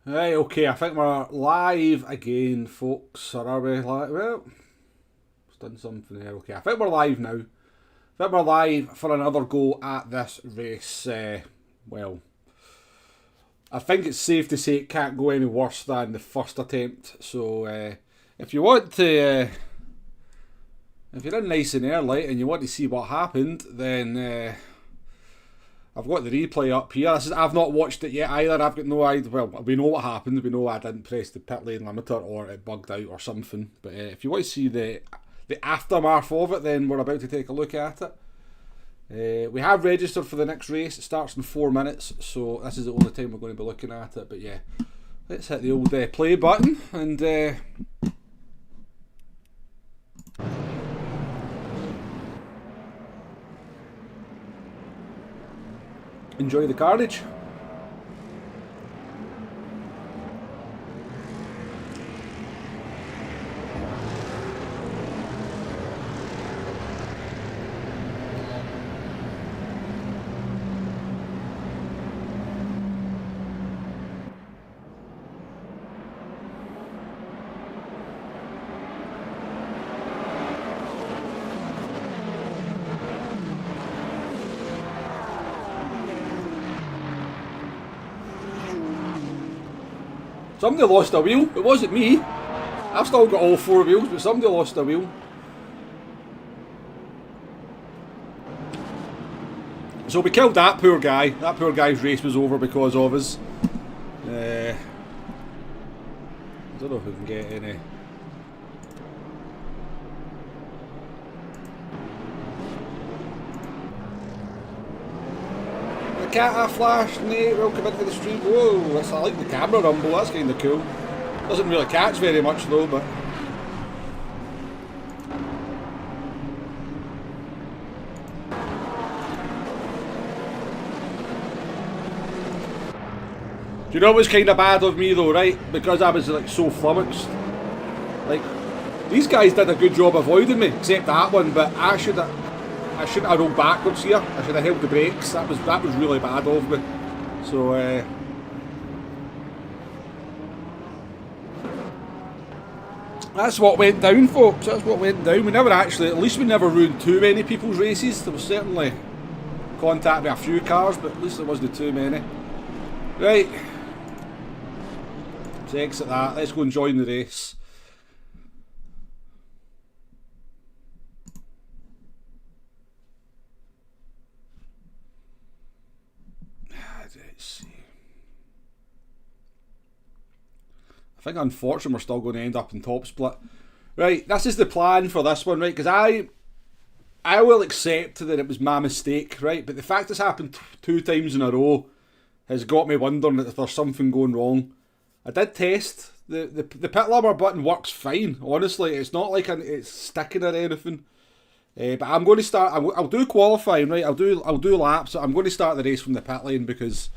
Right, okay, I think we're live again, folks. Or are we live? Well, it's done something there. Okay, I think we're live now. I think we're live for another go at this race. Well, I think it's safe to say it can't go any worse than the first attempt. So, if you want to, if you're in nice and early and you want to see what happened, then I've got the replay up here. I've not watched it yet either. I've got no idea. Well, we know what happened. We know I didn't press the pit lane limiter or it bugged out or something. But if you want to see the aftermath of it, then we're about to take a look at it. We have registered for the next race. It starts in 4 minutes, so this is the only time we're going to be looking at it. But yeah, let's hit the old play button and enjoy the carnage. Somebody lost a wheel. It wasn't me. I've still got all 4 wheels, but somebody lost a wheel. So we killed that poor guy. That poor guy's race was over because of us. I don't know if we can get any. The cat flash, Nate, welcome into the stream. Whoa, I like the camera rumble, that's kind of cool. Doesn't really catch very much though, but... Do you know what's kind of bad of me though, right? Because I was like so flummoxed. Like, these guys did a good job avoiding me, except that one, but I shouldn't have rolled backwards here. I should have held the brakes. That was really bad of me. So that's what went down, folks. That's what went down. We never actually, at least we never ruined too many people's races. There was certainly contact with a few cars, but at least there wasn't too many. Right. Let's exit that. Let's go and join the race. Let's see. I think unfortunately we're still going to end up in top split. Right, this is the plan for this one, right? Because I will accept that it was my mistake, right? But the fact it's happened 2 times in a row has got me wondering if there's something going wrong. I did test. The pit limiter button works fine, honestly. It's not like it's sticking or anything. But I'm going to start. I'll do qualifying, right? I'll do laps. I'm going to start the race from the pit lane because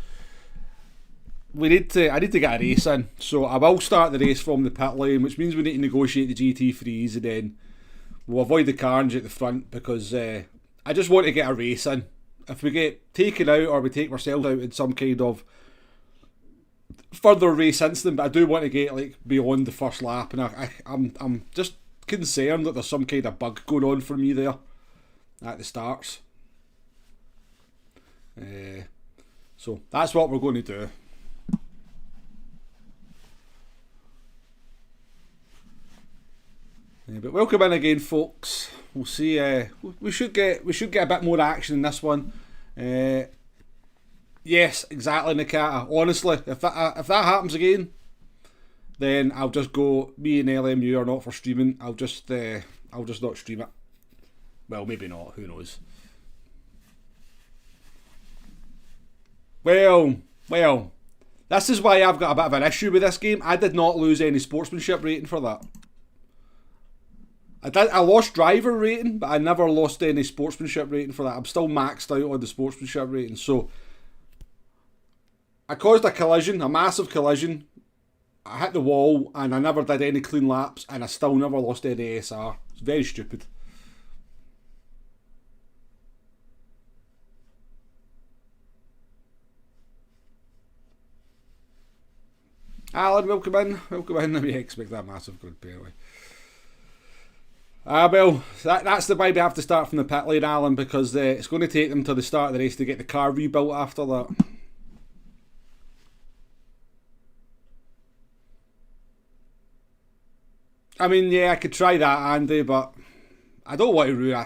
I need to get a race in. So I will start the race from the pit lane, which means we need to negotiate the GT3s and then we'll avoid the carnage at the front because I just want to get a race in. If we get taken out or we take ourselves out in some kind of further race incident, but I do want to get like beyond the first lap, and I'm just concerned that there's some kind of bug going on for me there at the starts. So that's what we're going to do. But welcome in again, folks. We'll see. We should get a bit more action in this one. Yes, exactly, Nikata. Honestly, if that happens again, then I'll just go. Me and LMU are not for streaming. I'll just not stream it. Well, maybe not. Who knows? Well. This is why I've got a bit of an issue with this game. I did not lose any sportsmanship rating for that. I lost driver rating, but I never lost any sportsmanship rating for that. I'm still maxed out on the sportsmanship rating. So I caused a collision, a massive collision. I hit the wall and I never did any clean laps and I still never lost any ASR. It's very stupid. Alan, welcome in. Welcome in. Let me expect that massive grid penalty. Well, that's the why we have to start from the pit lane, Alan, because it's going to take them to the start of the race to get the car rebuilt after that. I mean, yeah, I could try that, Andy, but I don't want to ruin.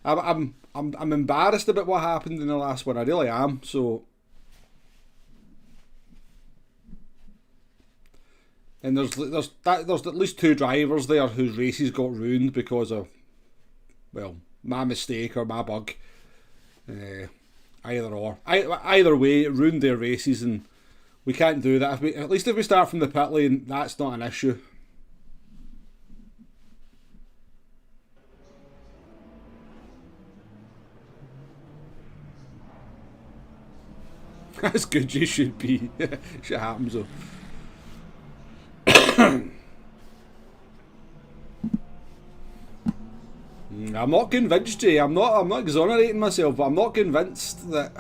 I'm embarrassed about what happened in the last one. I really am. So, and there's at least 2 drivers there whose races got ruined because of, well, my mistake or my bug. Either or. Either way, it ruined their races, and we can't do that. At least if we start from the pit lane, that's not an issue. That's good, you should be. Shit happens though. I'm not convinced, Jay. I'm not exonerating myself, but I'm not convinced that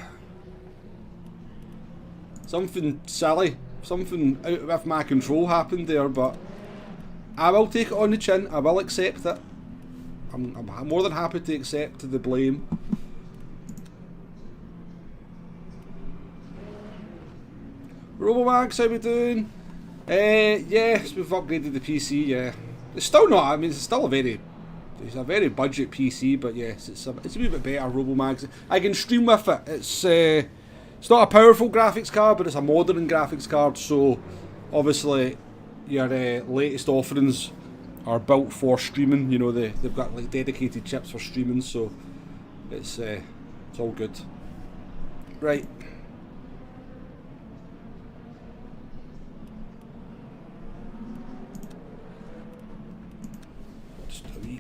something silly, something out of my control happened there, but I will take it on the chin. I will accept it. I'm more than happy to accept the blame. Robomax, how we doing? Yes, we've upgraded the PC, yeah. It's still not, I mean, it's still it's a very budget PC, but yes, it's a wee bit better, Robomax. I can stream with it. It's not a powerful graphics card, but it's a modern graphics card, so obviously your latest offerings are built for streaming. You know, they've got like dedicated chips for streaming, so it's all good. Right.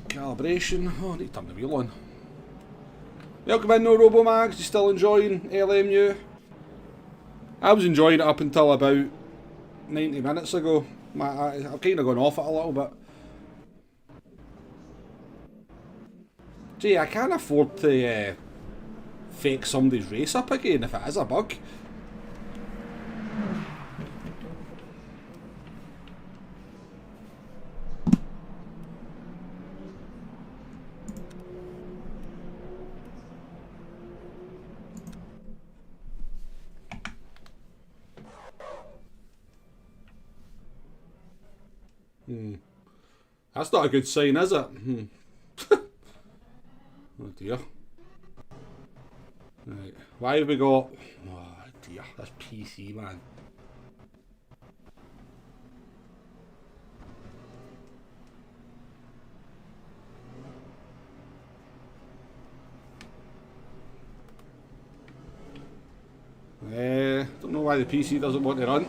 Calibration. Oh, I need to turn the wheel on. Welcome in, no Robomags. You still enjoying LMU? I was enjoying it up until about 90 minutes ago. I've kind of gone off it a little bit. Gee, I can't afford to fake somebody's race up again if it is a bug. That's not a good sign, is it? Oh dear. Right. Why have we got... Oh dear, that's PC, man. Don't know why the PC doesn't want to run.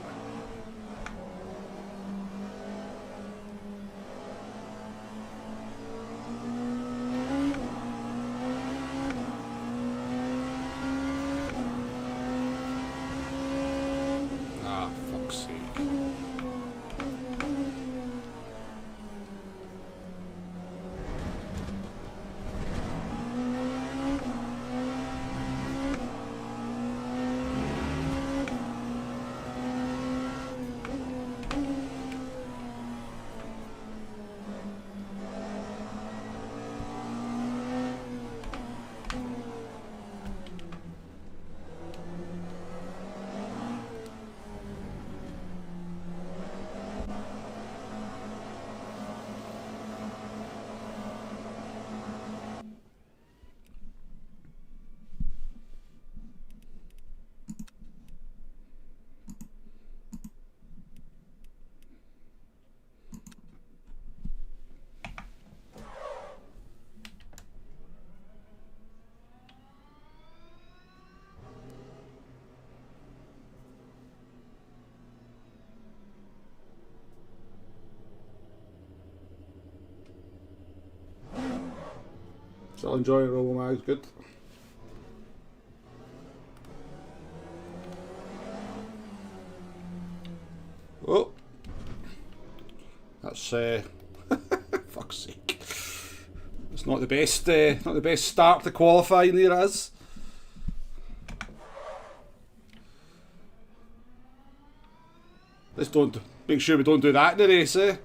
Still enjoying Robomags, good. Oh, that's fuck's sake. It's not the best start to qualifying there is. Let's don't make sure we don't do that in the race, eh?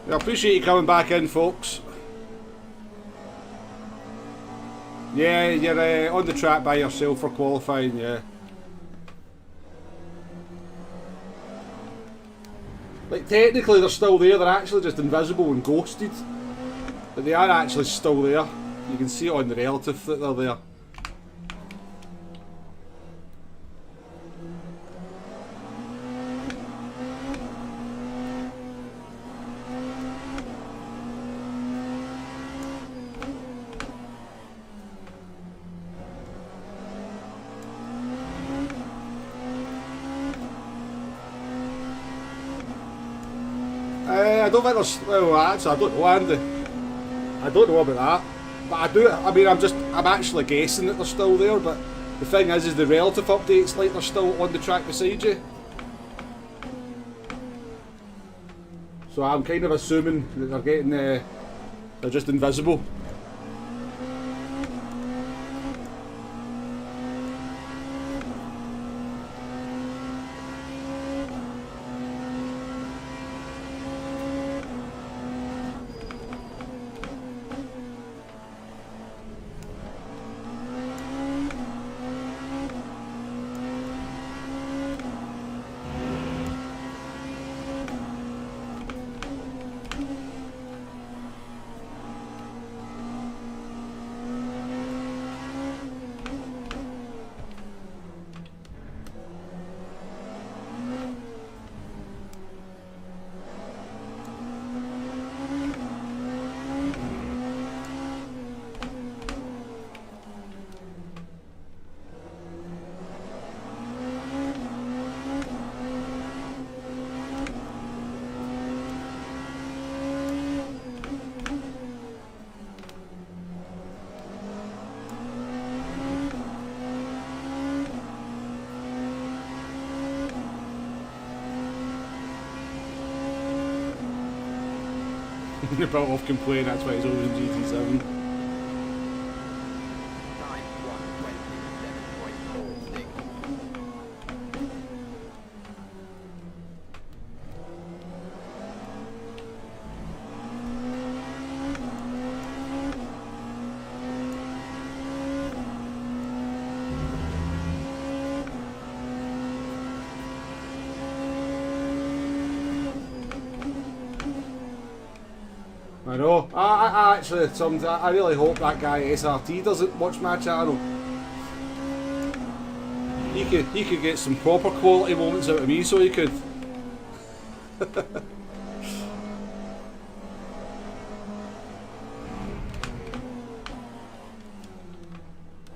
I appreciate you coming back in, folks. Yeah, you're on the track by yourself for qualifying, yeah. Like, technically they're still there, they're actually just invisible and ghosted. But they are actually still there. You can see it on the relative that they're there. I don't think there's, well actually I don't know, Andy. I don't know about that. But I do, I mean I'm actually guessing that they're still there, but the thing is the relative updates like they're still on the track beside you. So I'm kind of assuming that they're getting, they're just invisible. You're about off complaining, that's why he's always in GT7. I know. I actually, I really hope that guy SRT doesn't watch my channel. He could get some proper quality moments out of me, so he could.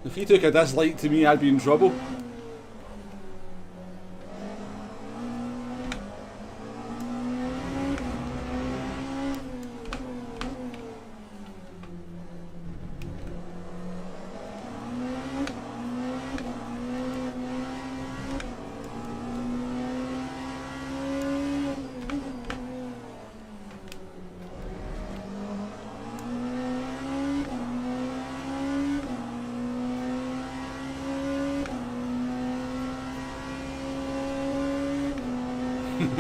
If he took a dislike to me, I'd be in trouble.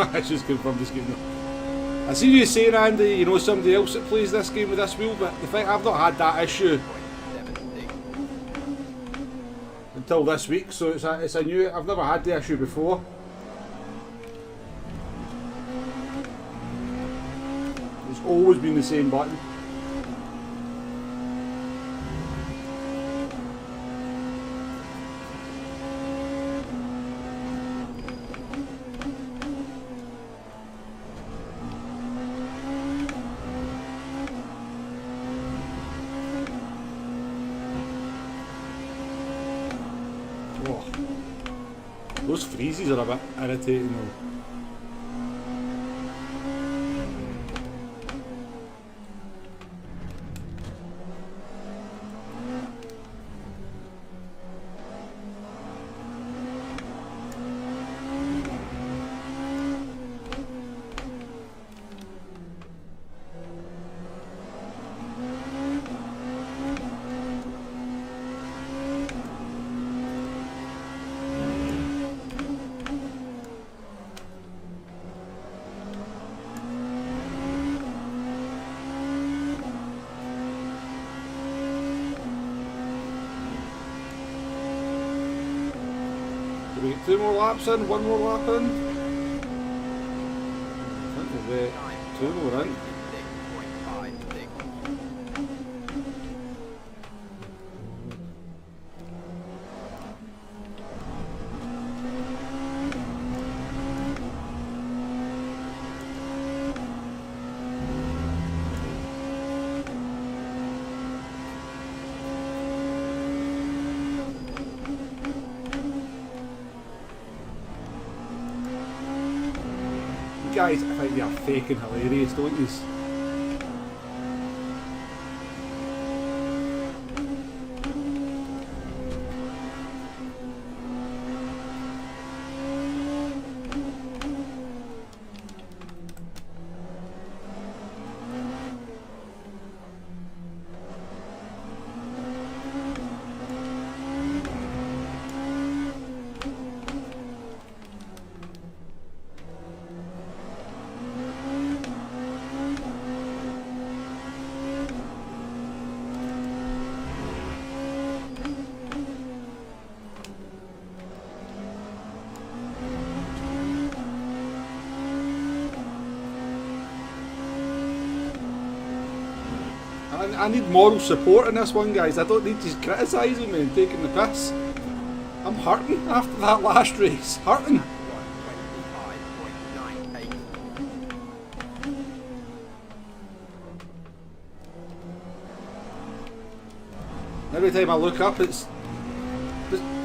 I just confirmed this game. I see you saying, Andy, you know somebody else that plays this game with this wheel, but the thing, I've not had that issue until this week, so it's a new, I've never had the issue before. It's always been the same button. Those freezes are a bit irritating though. Do we get 2 more laps in? 1 more lap in? I think we'll get 2 more in. Guys, I think you're faking hilarious, don't you? I need moral support in this one, guys. I don't need you criticising me and taking the piss. I'm hurting after that last race. Hurting. Every time I look up, it's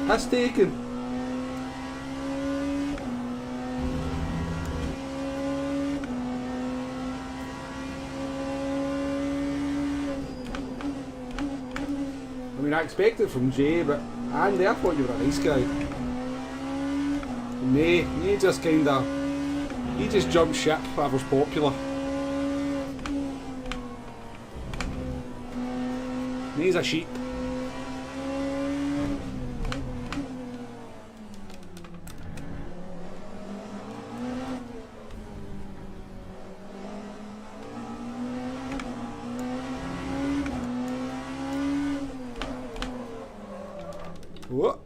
piss taken. I mean, I expect it from Jay, but Andy, I thought you were a nice guy. Nay, he just jumped ship, whatever's popular. He's a sheep. What?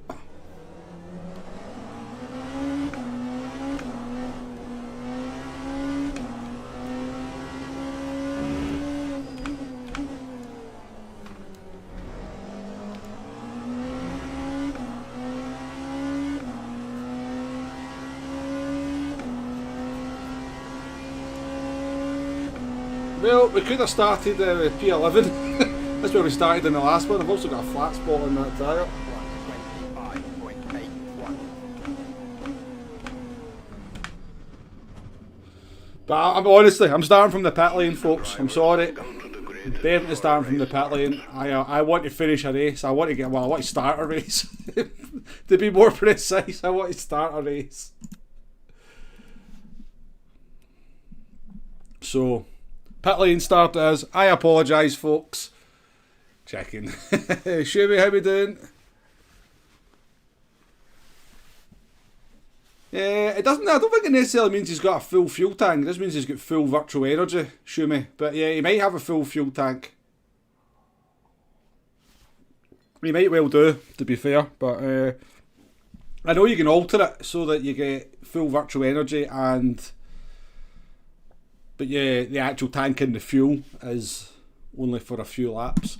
Well, we could have started with P11. That's where we started in the last one. I've also got a flat spot on that tyre. But I'm starting from the pit lane, folks. I'm sorry. I'm definitely starting from the pit lane. I want to finish a race. I want to start a race. To be more precise, I want to start a race. So, pit lane start is. I apologise, folks. Checking. Shuby, how we doing? It doesn't. I don't think it necessarily means he's got a full fuel tank. It just means he's got full virtual energy. Shumi, but yeah, he might have a full fuel tank. He might well do, to be fair. But I know you can alter it so that you get full virtual energy, but yeah, the actual tank and the fuel is only for a few laps.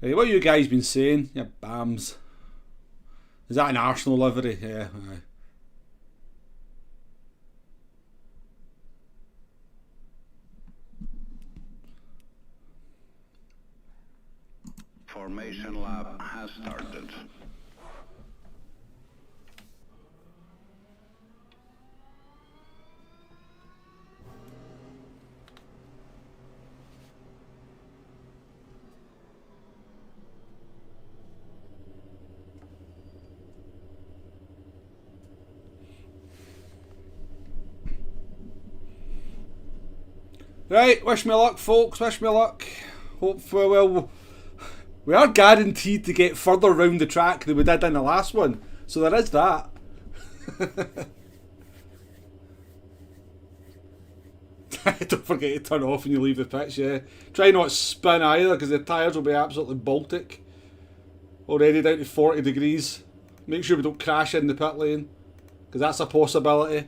What have you guys been saying? Yeah, BAMs. Is that an Arsenal livery? Yeah. Formation lap has started. Right, wish me luck, folks. Wish me luck. Hopefully, well, we are guaranteed to get further round the track than we did in the last one. So there is that. Don't forget to turn off when you leave the pitch, yeah. Try not to spin either, because the tyres will be absolutely Baltic. Already down to 40 degrees. Make sure we don't crash in the pit lane, because that's a possibility.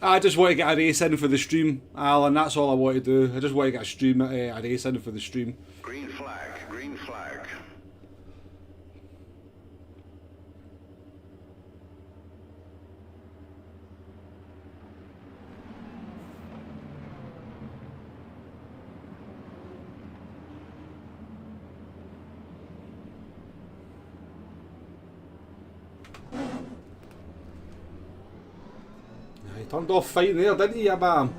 I just want to get a race in for the stream, Alan. That's all I want to do. I just want to get a race in for the stream. Green flag, green flag. He turned off fine there, didn't he, Abam?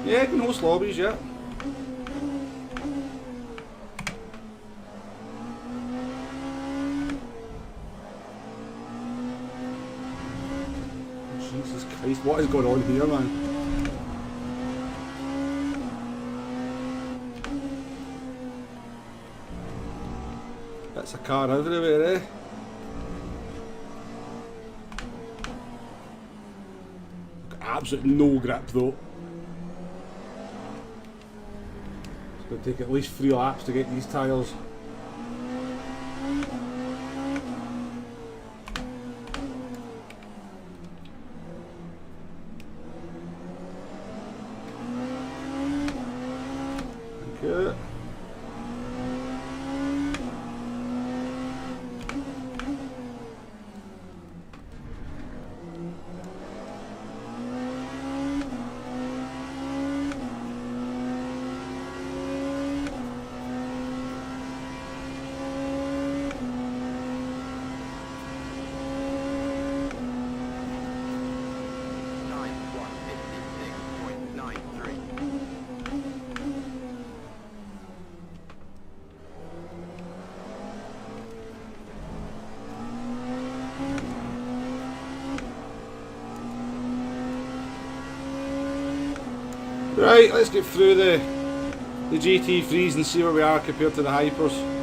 Yeah, can host lobbies, yeah. Jesus Christ, what is going on here, man? That's a car everywhere, eh? Got absolutely no grip though. It's going to take at least 3 laps to get these tyres. Thank you. Right, let's get through the GT3s and see where we are compared to the Hypers.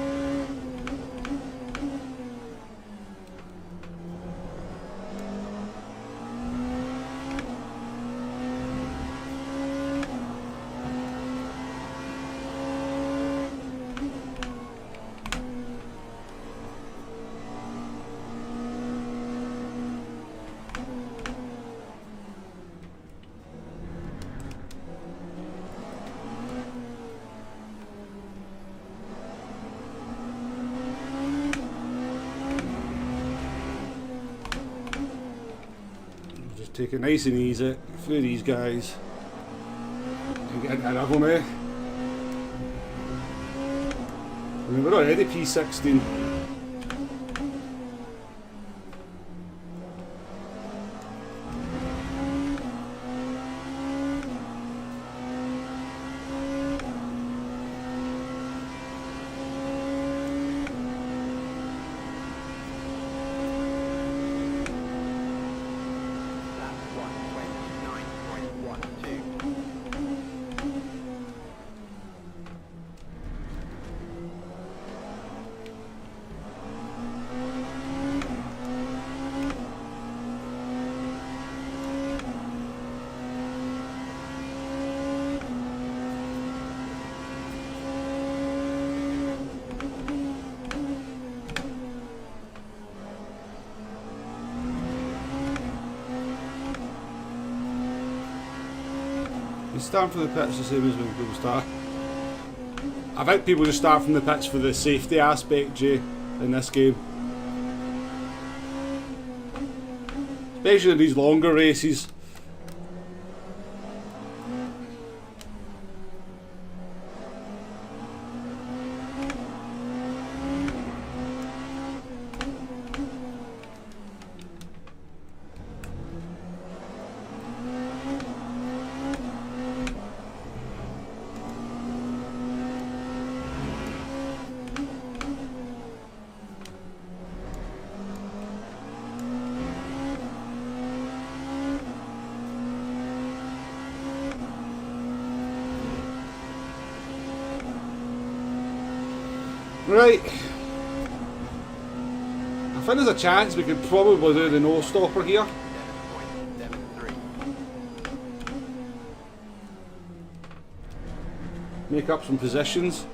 Take it nice and easy through these guys and get into a rhythm, eh? I mean, we're already P16. You start from the pits the same as when people start. I think people just start from the pits for the safety aspect, Jay, in this game. Especially in these longer races. Right. I think there's a chance we could probably do the no stopper here. 7.73. Make up some positions.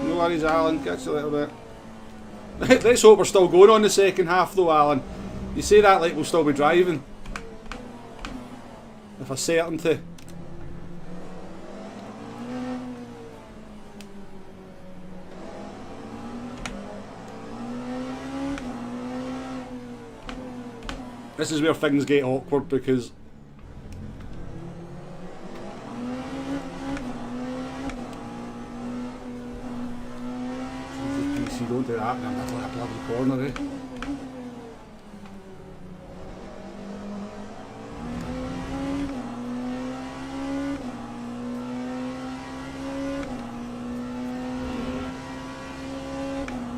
No worries, Alan. Catch you a little bit. Let's hope we're still going on the second half though, Alan. You say that like we'll still be driving. With a certainty. This is where things get awkward because PC, don't do that in the middle of a bloody corner, eh?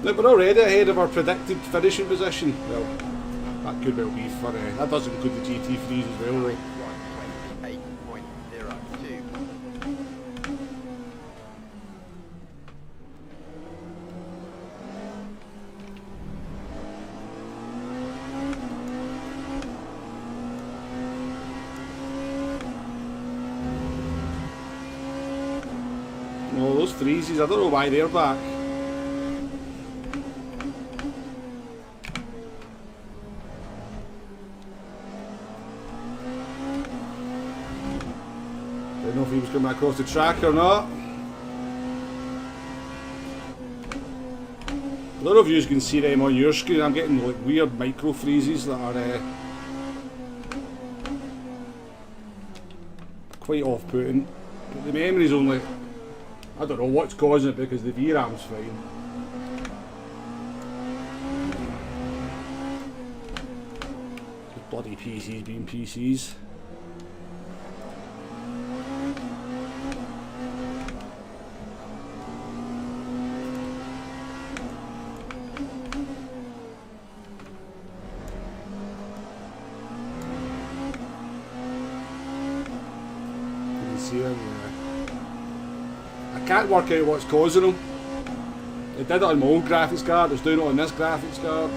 Look, we're already ahead of our predicted finishing position. Well, that could well be for that does include the GT3s as well, though. 128.02. No, those threesies, I don't know why they're back. Don't know if he was coming across the track or not. A lot of you can see them on your screen. I'm getting like weird micro freezes that are quite off-putting. But the memory's only, I don't know what's causing it because the VRAM's fine. The bloody PCs being PCs. I can't work out what's causing them. It did it on my old graphics card, it's doing it on this graphics card.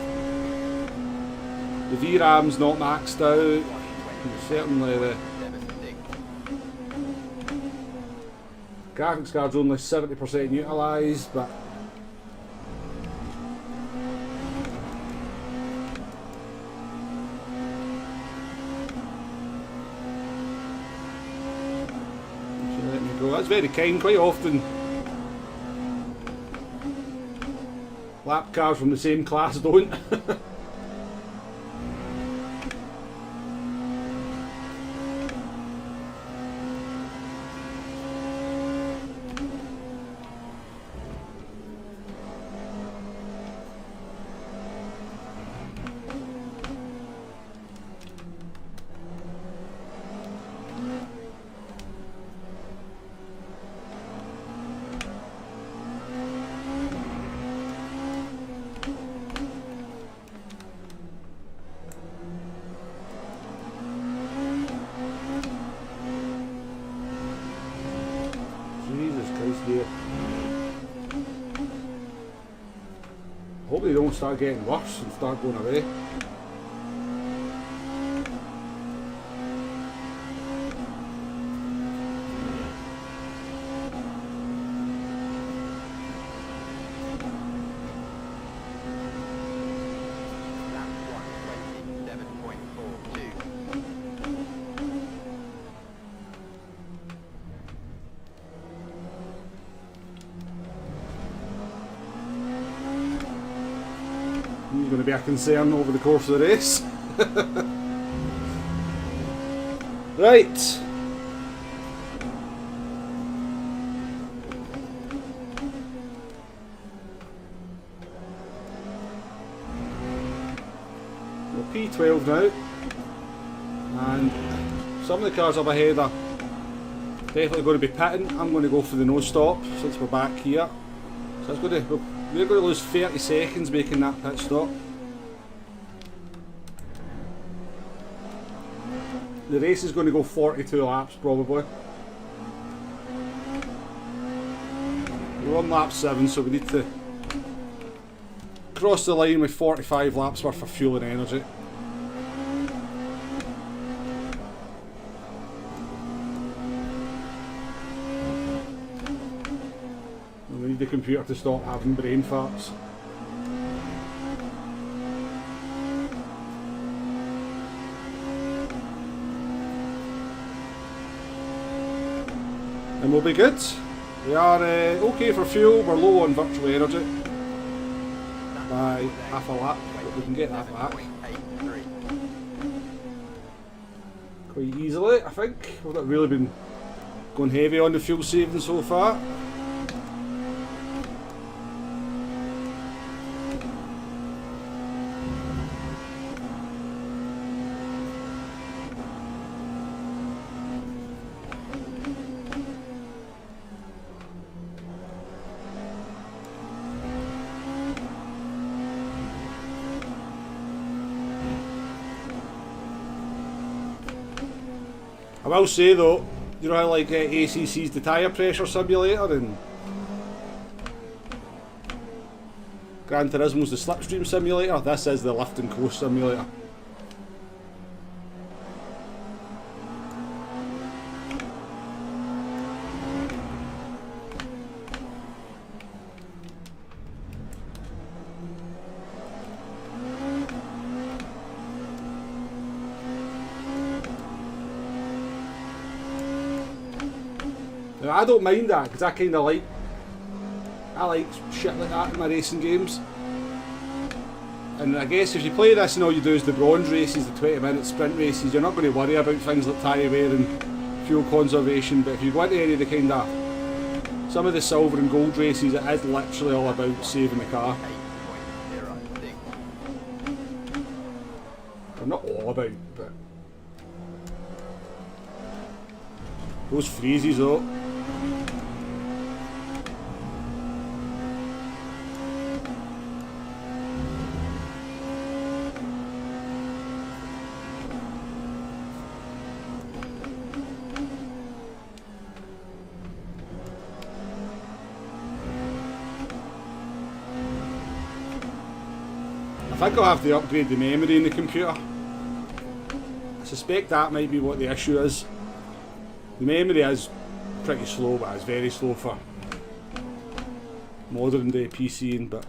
The VRAM's not maxed out. Certainly the graphics card's only 70% utilised, but that's very kind. Quite often lap cars from the same class don't. Hope they don't start getting worse and start going away. He's going to be a concern over the course of the race. Right. P12 now. And some of the cars up ahead are definitely going to be pitting. I'm going to go for the no stop since we're back here. So it's going to, we're going to lose 30 seconds making that pit stop. The race is going to go 42 laps probably. We're on lap 7, so we need to cross the line with 45 laps worth of fuel and energy. We need the computer to stop having brain farts. And we'll be good. We are okay for fuel, we're low on virtual energy by half a lap, but we can get that back quite easily, I think. We've not really been going heavy on the fuel saving so far. I will say though, you know how like ACC's the tyre pressure simulator and Gran Turismo's the slipstream simulator? This is the lift and coast simulator. I don't mind that because I kind of like shit like that in my racing games. And I guess if you play this and all you do is the bronze races, the 20-minute sprint races, you're not going to worry about things like tyre wear and fuel conservation. But if you go into any of the kind of some of the silver and gold races, it is literally all about saving the car. Or not all about, but those freezes though. I think I'll have to upgrade the memory in the computer. I suspect that might be what the issue is. The memory is pretty slow, but it's very slow for modern day PCing, but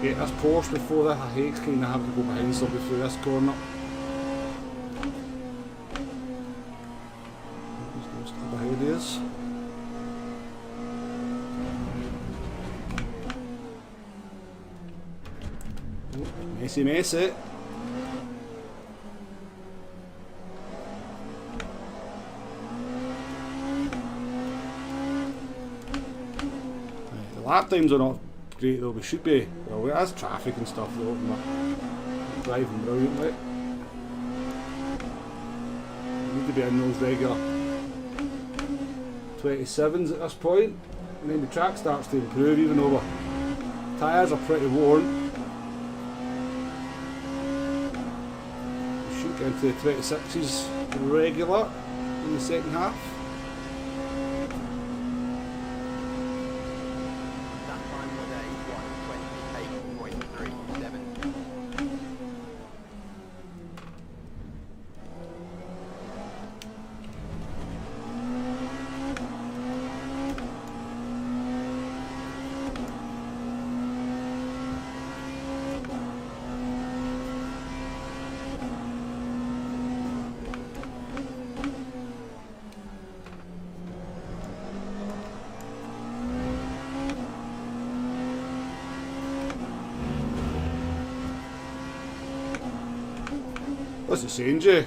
get this Porsche before that. I hate kind of having to go behind somebody through this corner. Just up ahead he is. Oh, messy, messy. The lap times are not great though. We should be, well, it has traffic and stuff though, and we're driving brilliantly. need to be in those regular 27s at this point, and then the track starts to improve even though our tyres are pretty worn. We should get into the 26s regular in the second half. That time of day 1:28.37. What's it saying, Jay?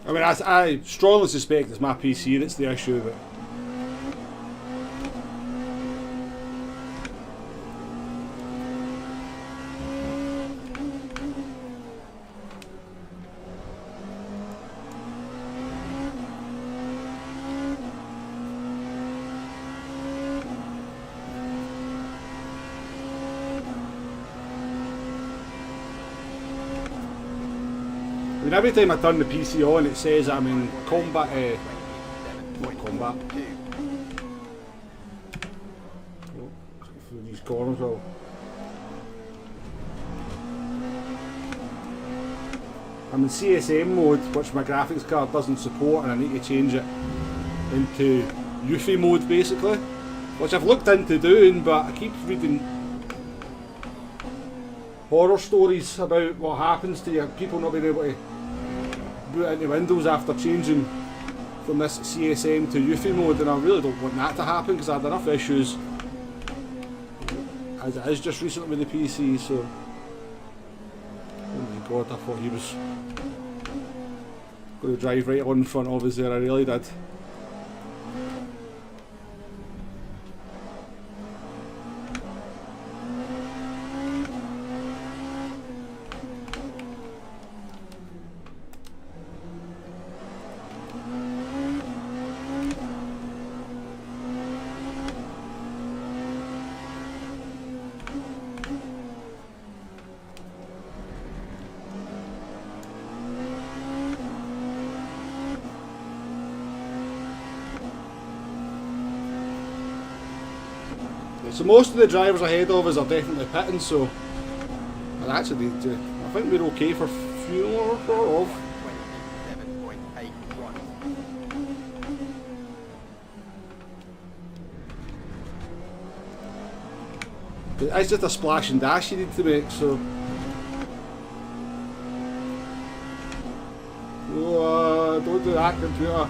I mean, I strongly suspect it's my PC that's the issue, but I mean, every time I turn the PC on, it says I'm in combat. Not combat. Oh, through these corners, well. I'm in CSM mode, which my graphics card doesn't support, and I need to change it into UFI mode, basically, which I've looked into doing, but I keep reading horror stories about what happens to you, people not being able to boot into Windows after changing from this CSM to UFI mode, and I really don't want that to happen because I had enough issues as it is just recently with the PC. So, oh my god, I thought he was going to drive right on in front of us there, I really did. So most of the drivers ahead of us are definitely pitting, so and actually I think we're okay for fuel sort of. 27.81. It's just a splash and dash you need to make, so don't do that, computer.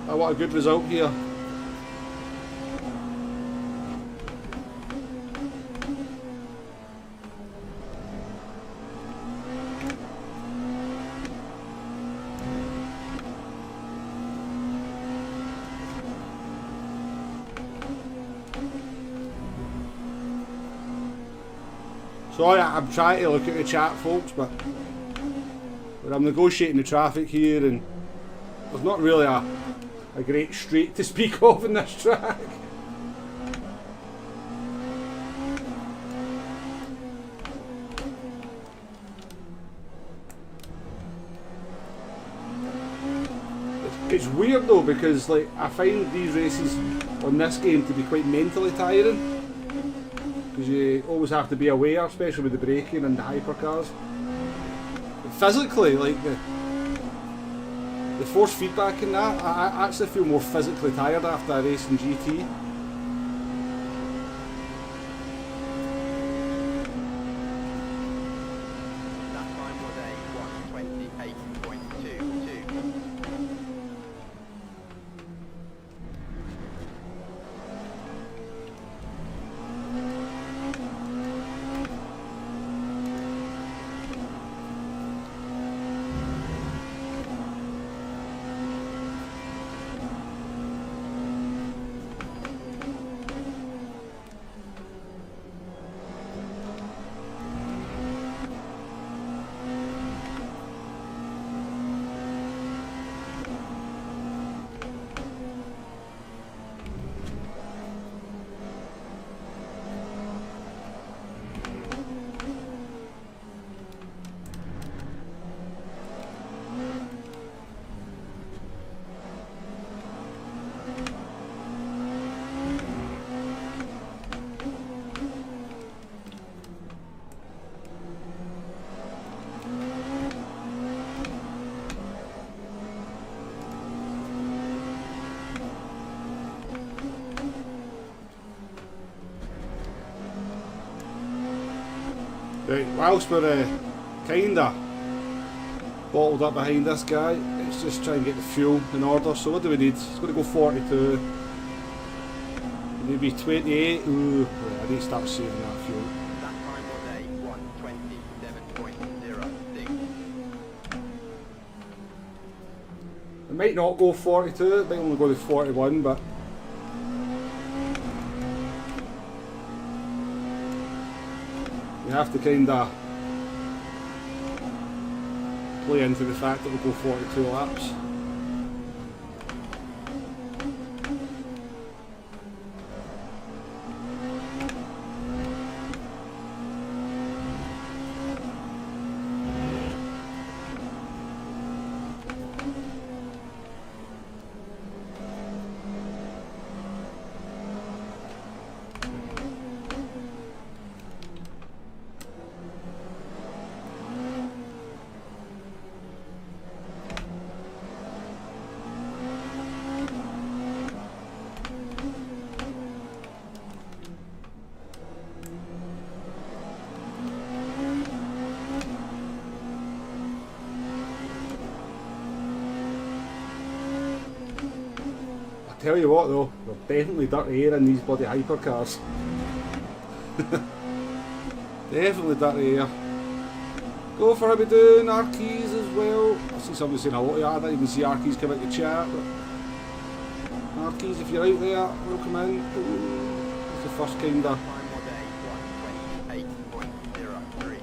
I want a good result here. Sorry, I'm trying to look at the chat, folks, but I'm negotiating the traffic here, and there's not really a great straight to speak of in this track. It's weird though, because like I find these races on this game to be quite mentally tiring. Because you always have to be aware, especially with the braking and the hypercars. But physically, like the force feedback in that, I actually feel more physically tired after a race in GT. That time was a 1:28.22. Right, whilst we're kinda bottled up behind this guy, let's just try and get the fuel in order. So what do we need? It's going to go 42. Maybe 28. Ooh, right, I need to start saving that fuel. That time was a 127.06. It might not go 42, it might only go to 41, but you have to kinda play into the fact that we'll go 42 laps. Tell you what though, there's definitely dirty air in these bloody hypercars. Definitely dirty air. Go for how we doing, R-Keys as well. I see somebody saying hello to you. I didn't even see R-Keys come out to chat, but R-Keys, if you're out there, welcome in. Ooh, it's the first kinda. Time was a 128.03.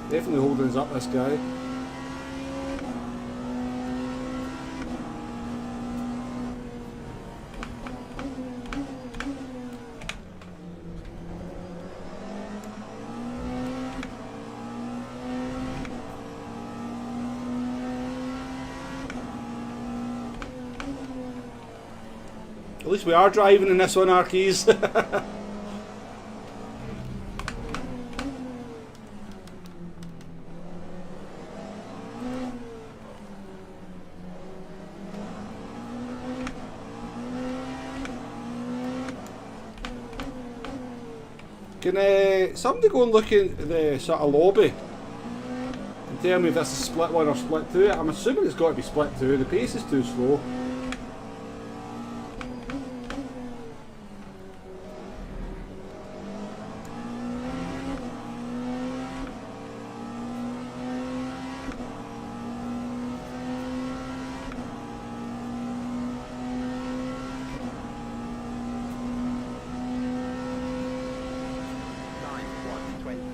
Definitely holding us up, this guy. At least we are driving in this one, R-Keys. Can somebody go and look in the sort of lobby and tell me if this is split 1 or split 2? I'm assuming it's got to be split 2, the pace is too slow. Time 127.57.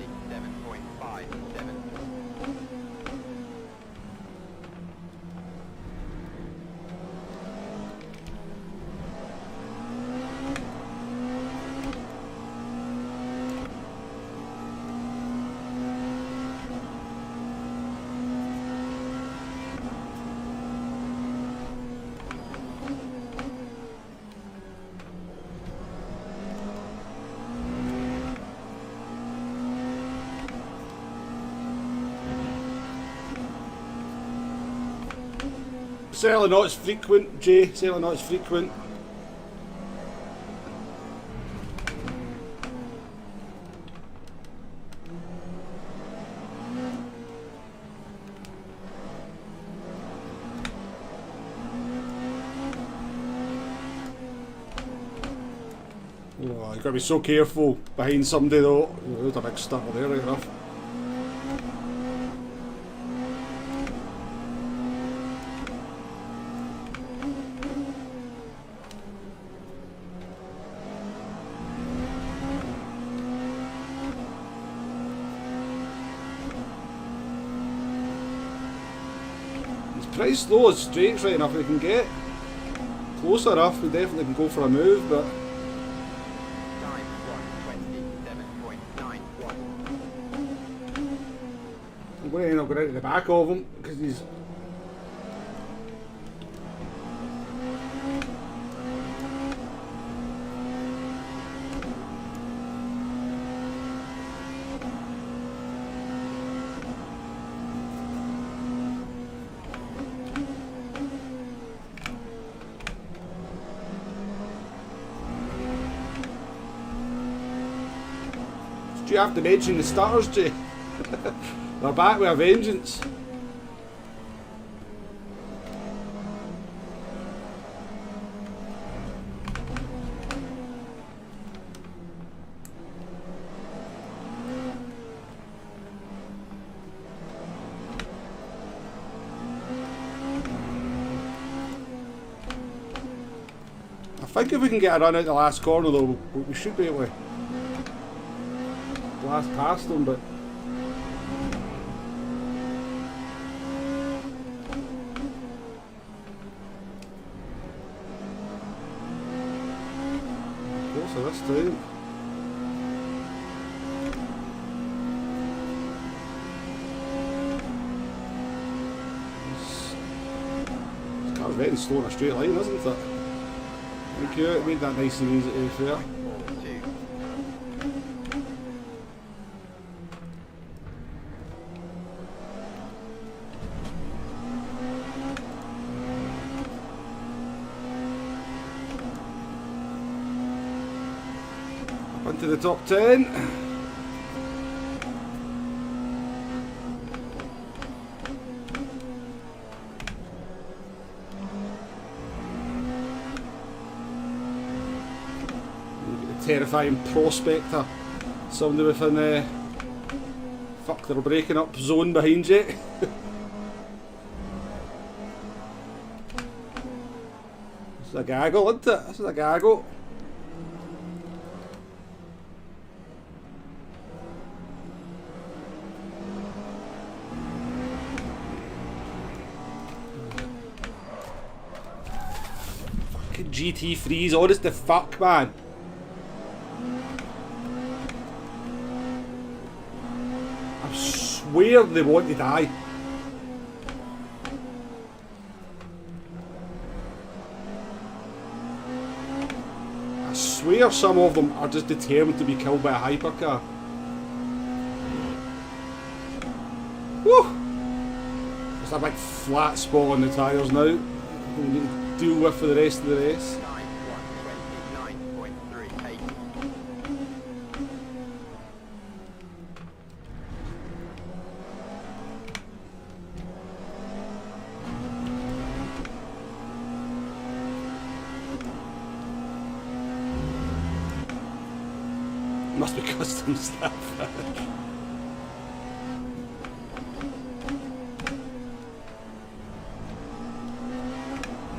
Certainly not as frequent, Jay. Certainly not as frequent. Oh, you've got to be so careful behind somebody though. Oh, there's a big stutter there, right enough. Pretty slow as straights right enough we can get. Close enough, we definitely can go for a move, but Time 127.91. I'm going to end up going out to the back of him because he's. you have to mention the stutters, Jay? They're back with a vengeance. I think if we can get a run out the last corner though, we should be able to blast past them, but closer this time. This car's very slow in a straight line, isn't it? Thank you, it made that nice and easy to be fair. 4-2. Onto the top 10. Terrifying prospector. Somebody within fuck, they're breaking up zone behind you. This is a gaggle, isn't it? This is a gaggle. Fucking GT3s, honest to fuck, man. I swear they want to die. I swear some of them are just determined to be killed by a hypercar. Woo! Just a big flat spot on the tyres now. We need to deal with for the rest of the race. Must be custom stuff.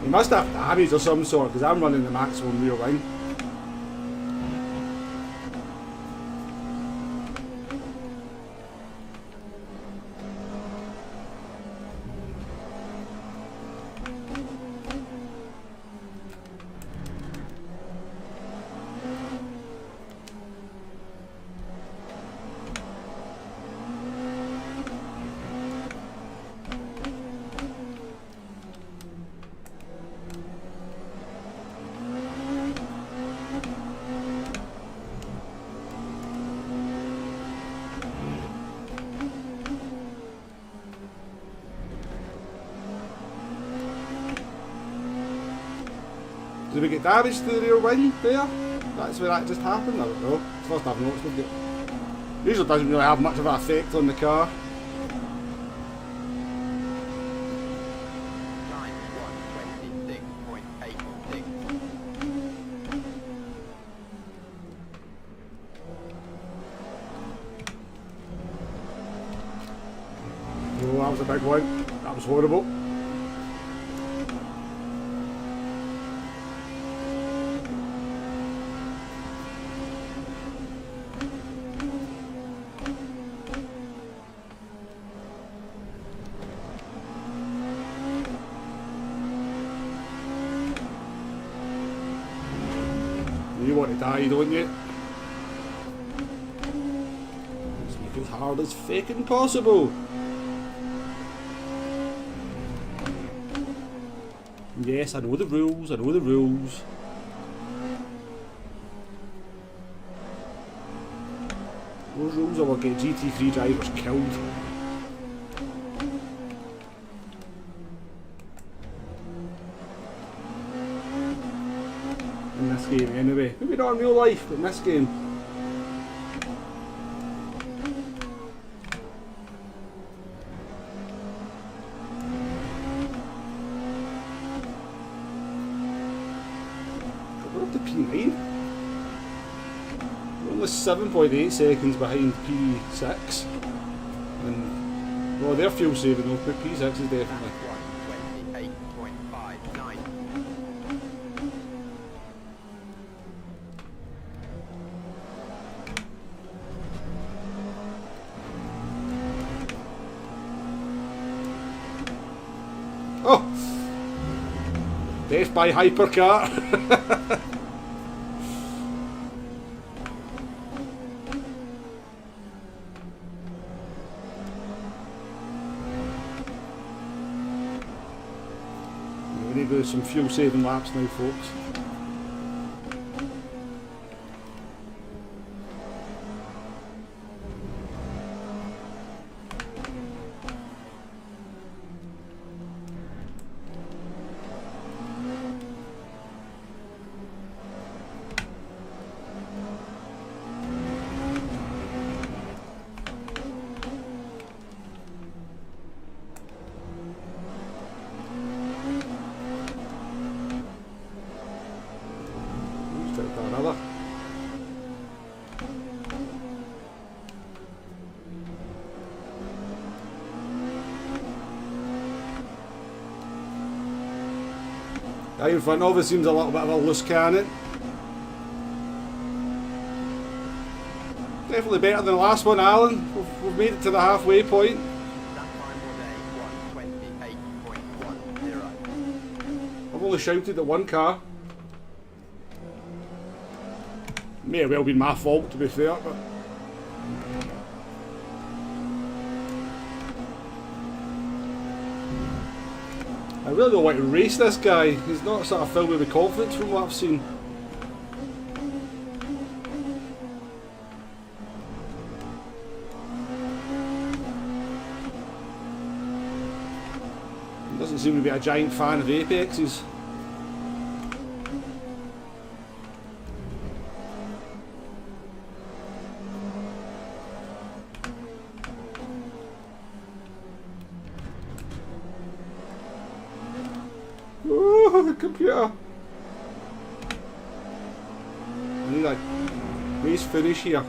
He must have damage or some sort, because I'm running the maximum rear wing. Did we get damage to the rear wing there? That's where that just happened? I don't know. First I've noticed it. Usually doesn't really have much of an effect on the car. Oh, that was a big one. That was horrible. You want to die, don't you? Let's make it as hard as fucking possible. Yes, I know the rules, I know the rules. Those rules will get GT3 drivers killed. In this game anyway. Maybe not in real life, but in this game. 7.8 seconds behind P6. And, well, they're fuel saving though, but P6 is definitely. 128.59. Oh! Death by hypercar! We need to do some fuel saving laps now, folks. Another. Guy in front of us seems a little bit of a loose cannon. Definitely better than the last one, Alan. We've made it to the halfway point. That time was a 128.10. I've only shouted at one car. May have well been my fault, to be fair, but I really don't want to race this guy. He's not sort of filled with confidence from what I've seen. He doesn't seem to be a giant fan of Apexes. Oh, computer. I need a race finish here.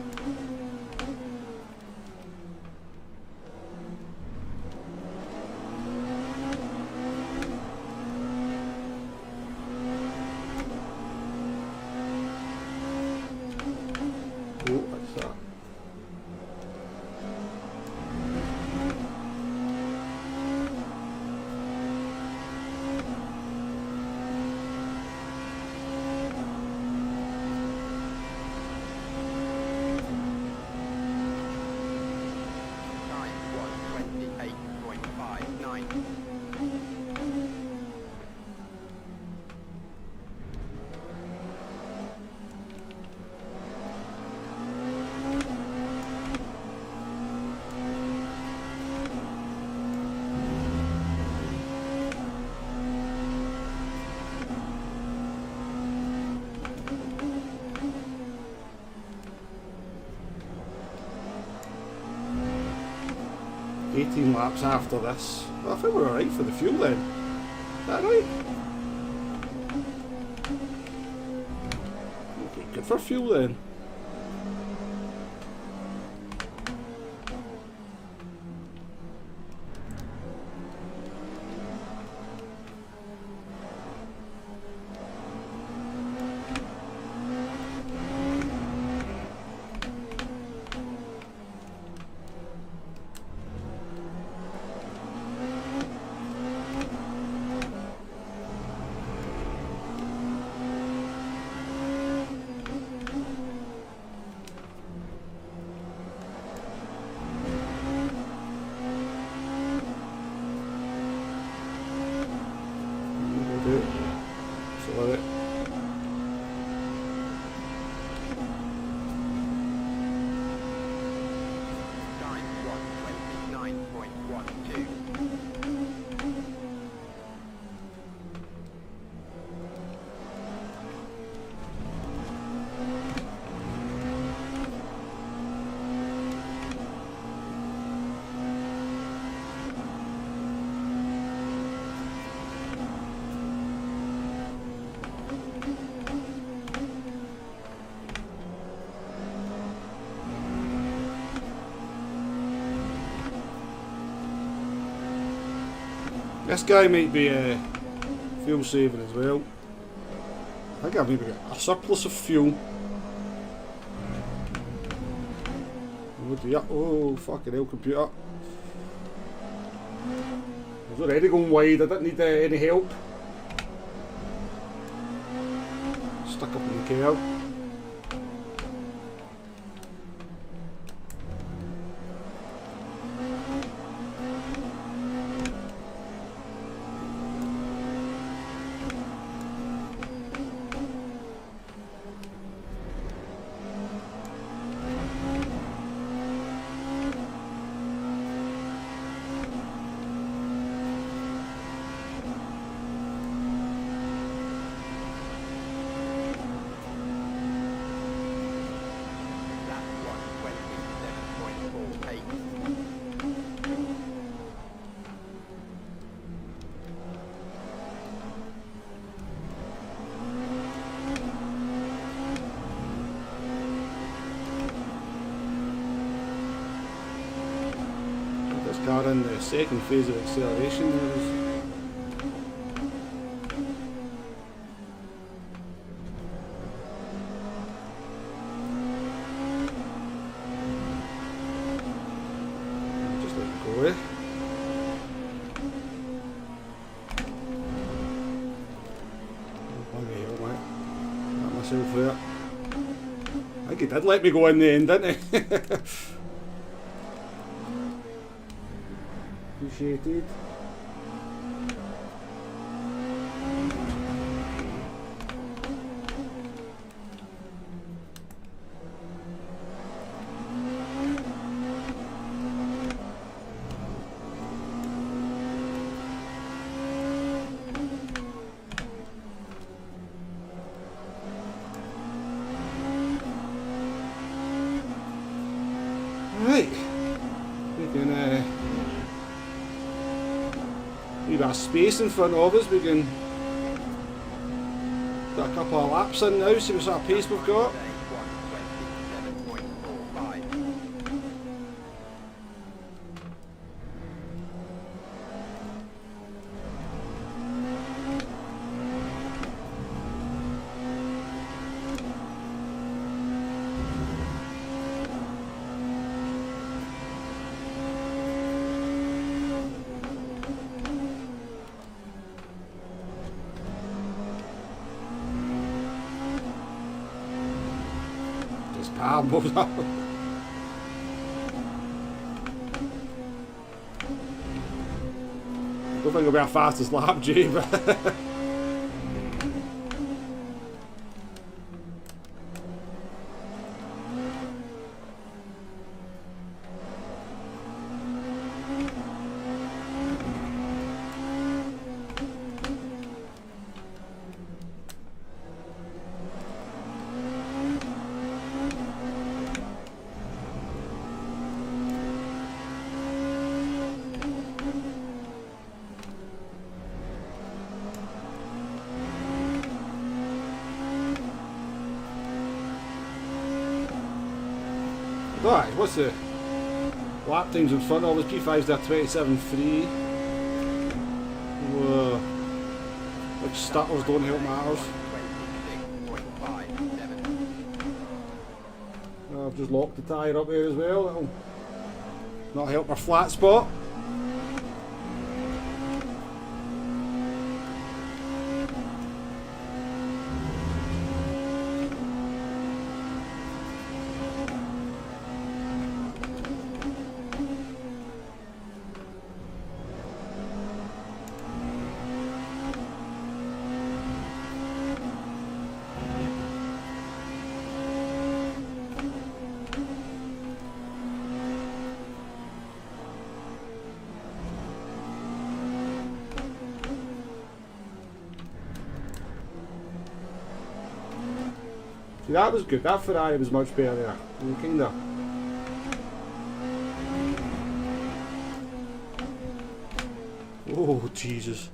Oh, what's that? Time 128.59. Laps after this. Well, I think we're alright for the fuel then. Is that right? Okay, good for fuel then. This guy might be fuel saving as well. I think I've maybe got a surplus of fuel. Oh, fucking hell, computer. I was already going wide, I didn't need any help. Stuck up in the curb. Car in the second phase of acceleration there is. Just let it go, eh? Bloody hell, mate. Got myself there. I think he did let me go in the end, didn't he? Appreciated. Right, we can leave a space in front of us. We can put a couple of laps in now, see what sort of pace we've got. Moves up. I don't think it'll be our fastest lap, Jay, but alright, what's the lap times in front of us? P5's there 27.3. Whoa. Like stutters don't help matters. I've just locked the tyre up there as well. That'll not help our flat spot. See, that was good. That Ferrari was much better there. Kinda. Oh, Jesus.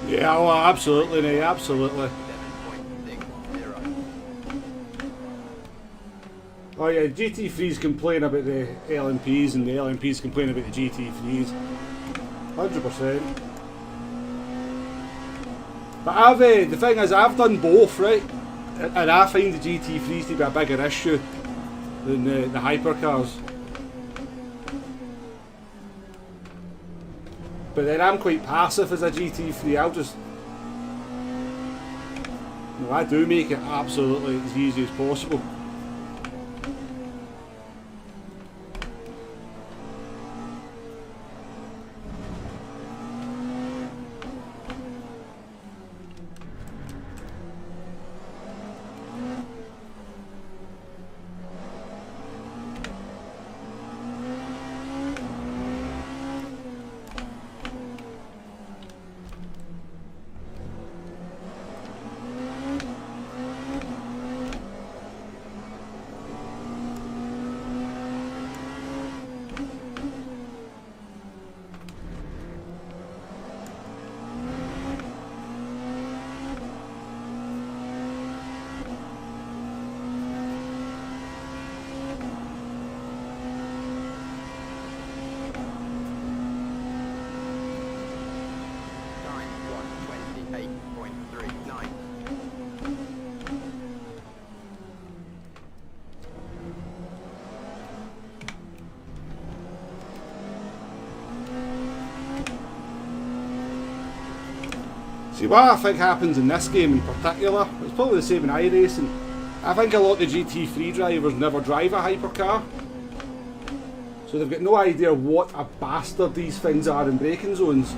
Yeah, well, absolutely, mate, absolutely. 7.60. Oh yeah, GT3s complain about the LMPs and the LMPs complain about the GT3s. 100%. But the thing is, I've done both, right? And I find the GT3s to be a bigger issue than the hypercars. But then I'm quite passive as a GT3. I'll just... No, I do make it absolutely as easy as possible. Time 128.39. See, what I think happens in this game in particular, it's probably the same in iRacing. I think a lot of the GT3 drivers never drive a hypercar. So they've got no idea what a bastard these things are in braking zones.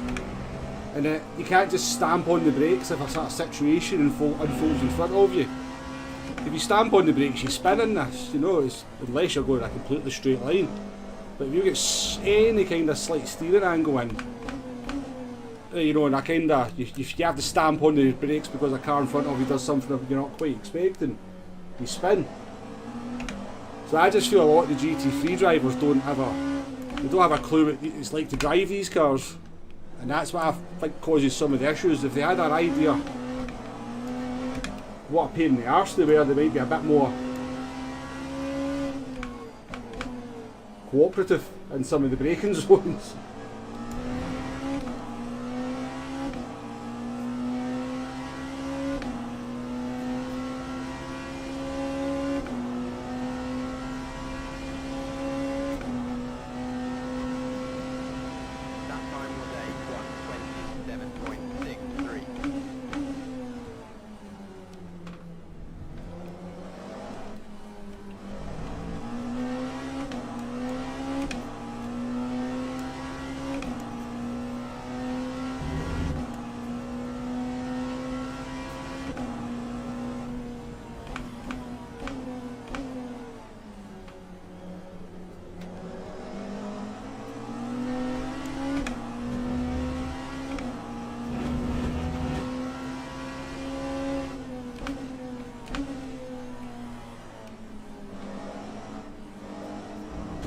And you can't just stamp on the brakes if a sort of situation unfolds in front of you. If you stamp on the brakes, you spin in this, you know, unless you're going a completely straight line. But if you get any kind of slight steering angle in, you know, and a kind of, if you have to stamp on the brakes because a car in front of you does something that you're not quite expecting, you spin. So I just feel a lot of the GT3 drivers don't have a clue what it's like to drive these cars, and that's what I think causes some of the issues. If they had an idea what a pain in the arse they were, they might be a bit more cooperative in some of the braking zones. That time of day 127.63.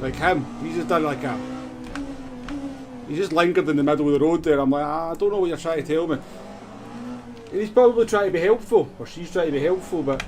Like him, he's just done like he's just lingered in the middle of the road there. I'm like, I don't know what you're trying to tell me. And he's probably trying to be helpful, or she's trying to be helpful, but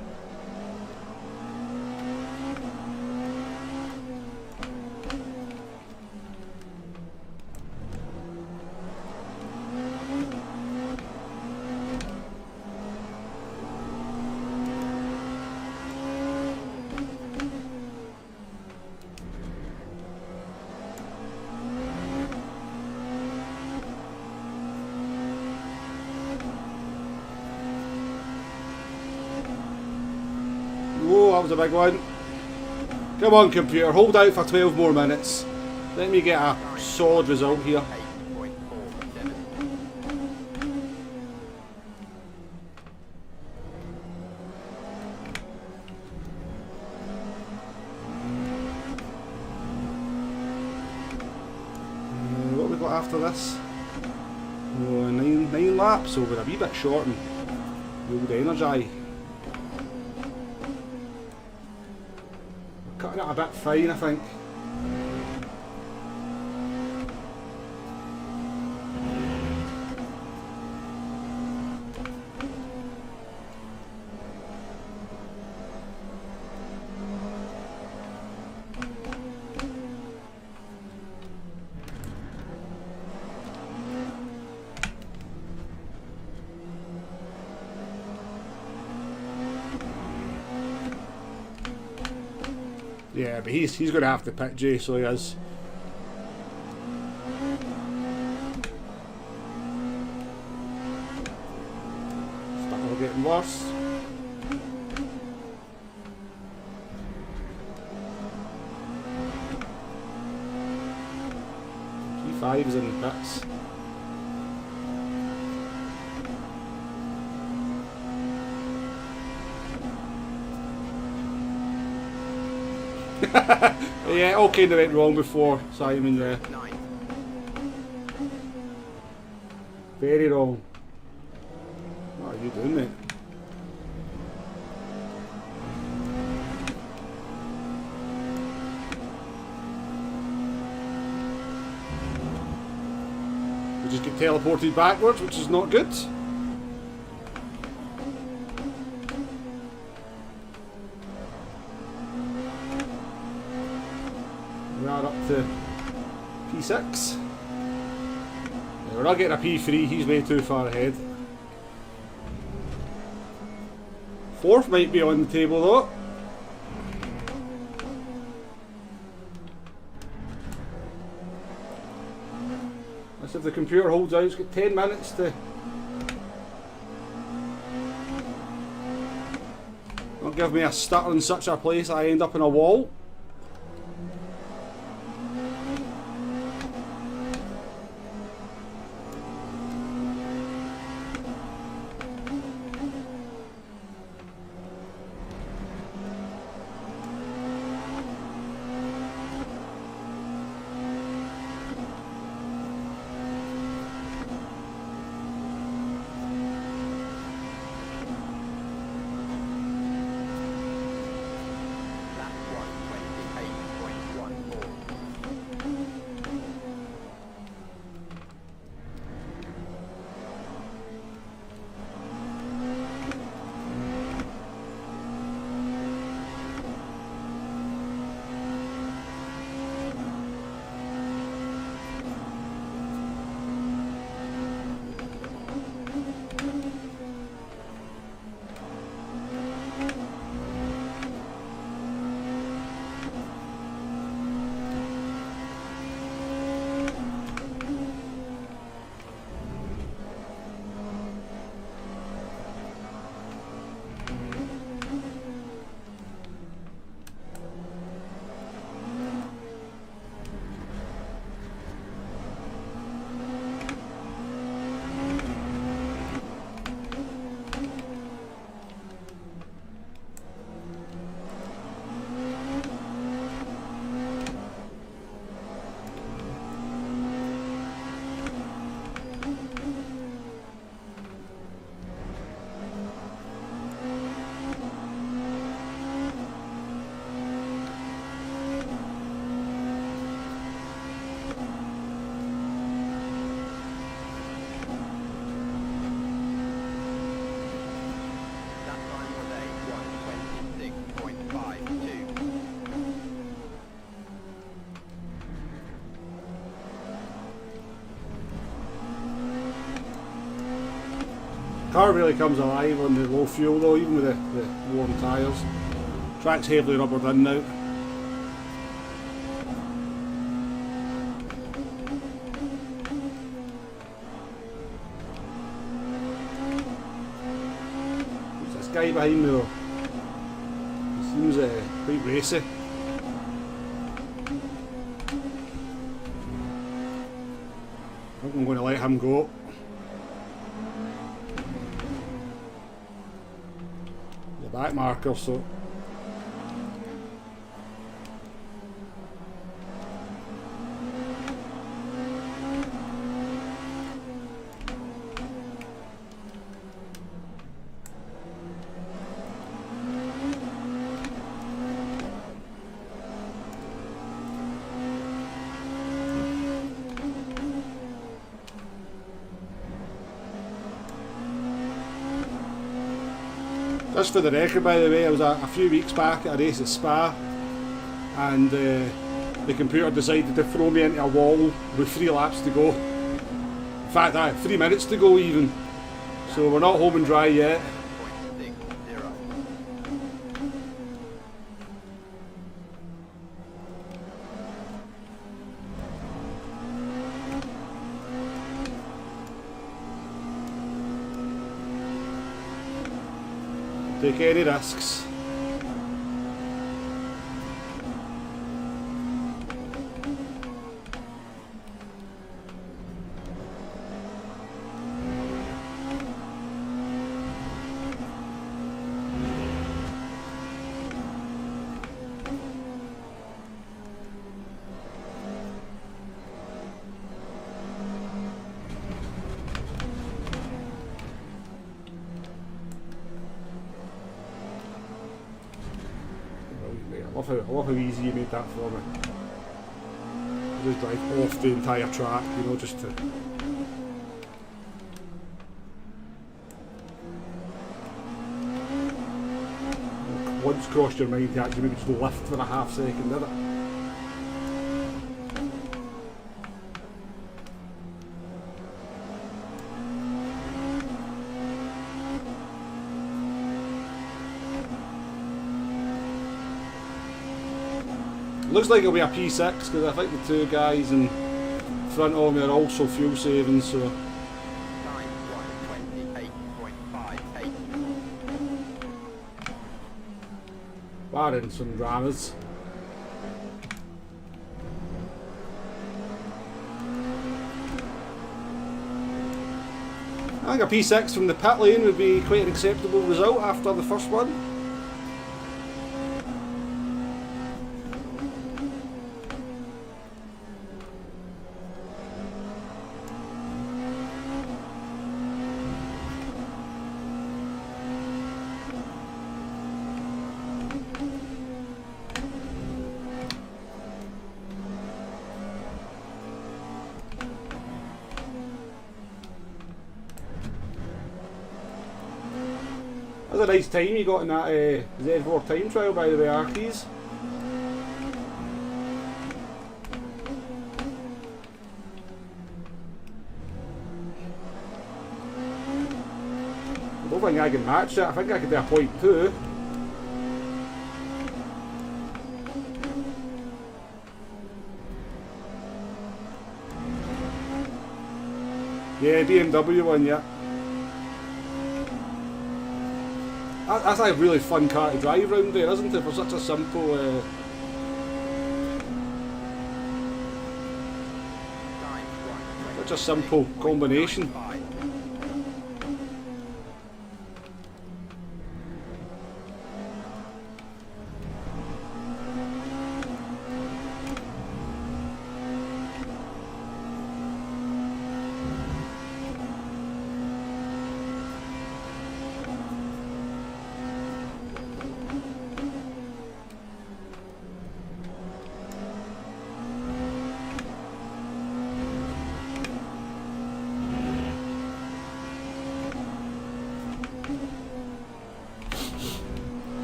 whoa, that was a big one. Come on, computer, hold out for 12 more minutes. Let me get a solid result here. 8.47. What have we got after this? Oh, nine laps, so we're a wee bit short in the old energy. We're cutting it a bit fine, I think. Yeah, but he's going to have to pit Jay, so he is. Starting getting worse. G5 is in the pits. Yeah, all kind of went wrong before, Simon. Yeah, 9. very wrong. What are you doing, mate? We just get teleported backwards, which is not good. We are up to P6. Yeah, we're not getting a P3, he's way too far ahead. Fourth might be on the table though. Let's see if the computer holds out. It's got 10 minutes to... Don't give me a stutter in such a place I end up in a wall. Car really comes alive on the low fuel though, even with the worn tyres. Track's heavily rubbered in now. Who's this guy behind me though? He seems quite racy. I think I'm going to let him go. Back marker, so just for the record, by the way, I was a few weeks back at a race at Spa, and the computer decided to throw me into a wall with 3 laps to go. In fact, 3 minutes to go even. So we're not home and dry yet. Take any risks. I love how easy you made that for me. I just drive off the entire track, you know, just to... Once crossed your mind to actually maybe just lift for a half second, did it? Looks like it'll be a P6 because I think the two guys in front of me are also fuel saving, so... Time 1:28.58. Barring some dramas. I think a P6 from the pit lane would be quite an acceptable result after the first one. That's a nice time you got in that Z4 time trial, by the way, Arkies. I don't think I can match that. I think I could do a 0.2. Yeah, BMW one, yeah. That's like a really fun car to drive around there, isn't it? For such a simple... such a simple combination.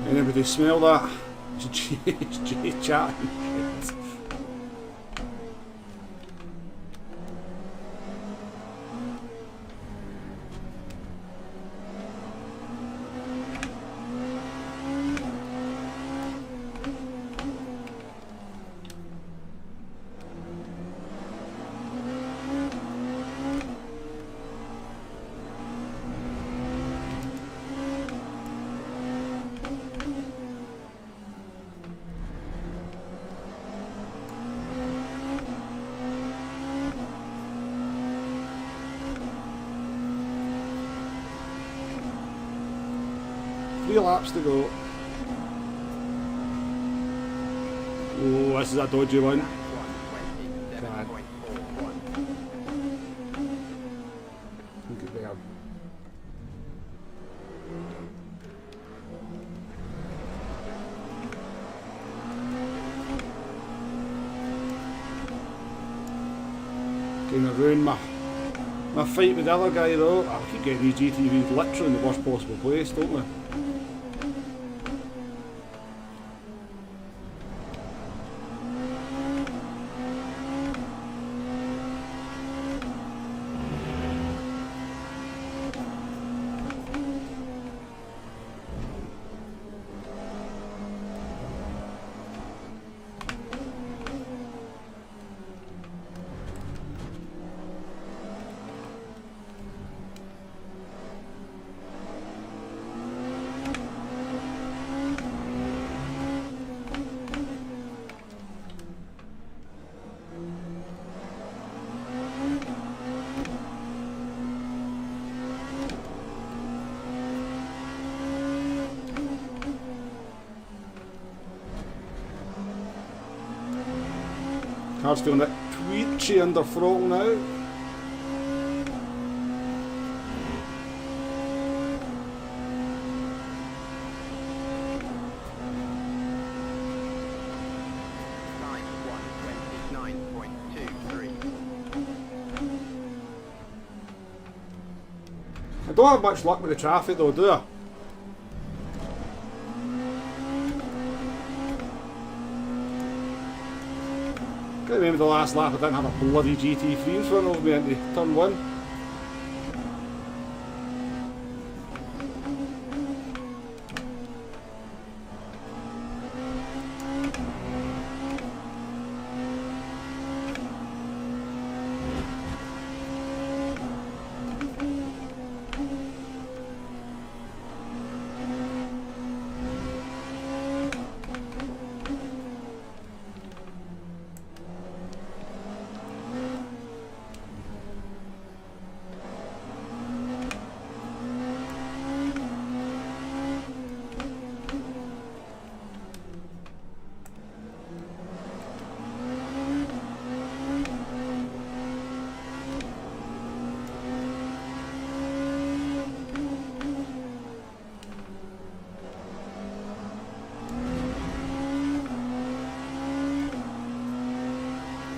Anybody smell that? It's Jay chatting. Three laps to go. Oh, this is a dodgy one. God. Look at there. Gonna ruin my fight with the other guy though. I keep getting these GT3s literally in the worst possible place, don't we? Car's feeling a bit twitchy under throttle now. I don't have much luck with the traffic though, do I? I remember the last lap I didn't have a bloody GT3 in front of me into turn 1.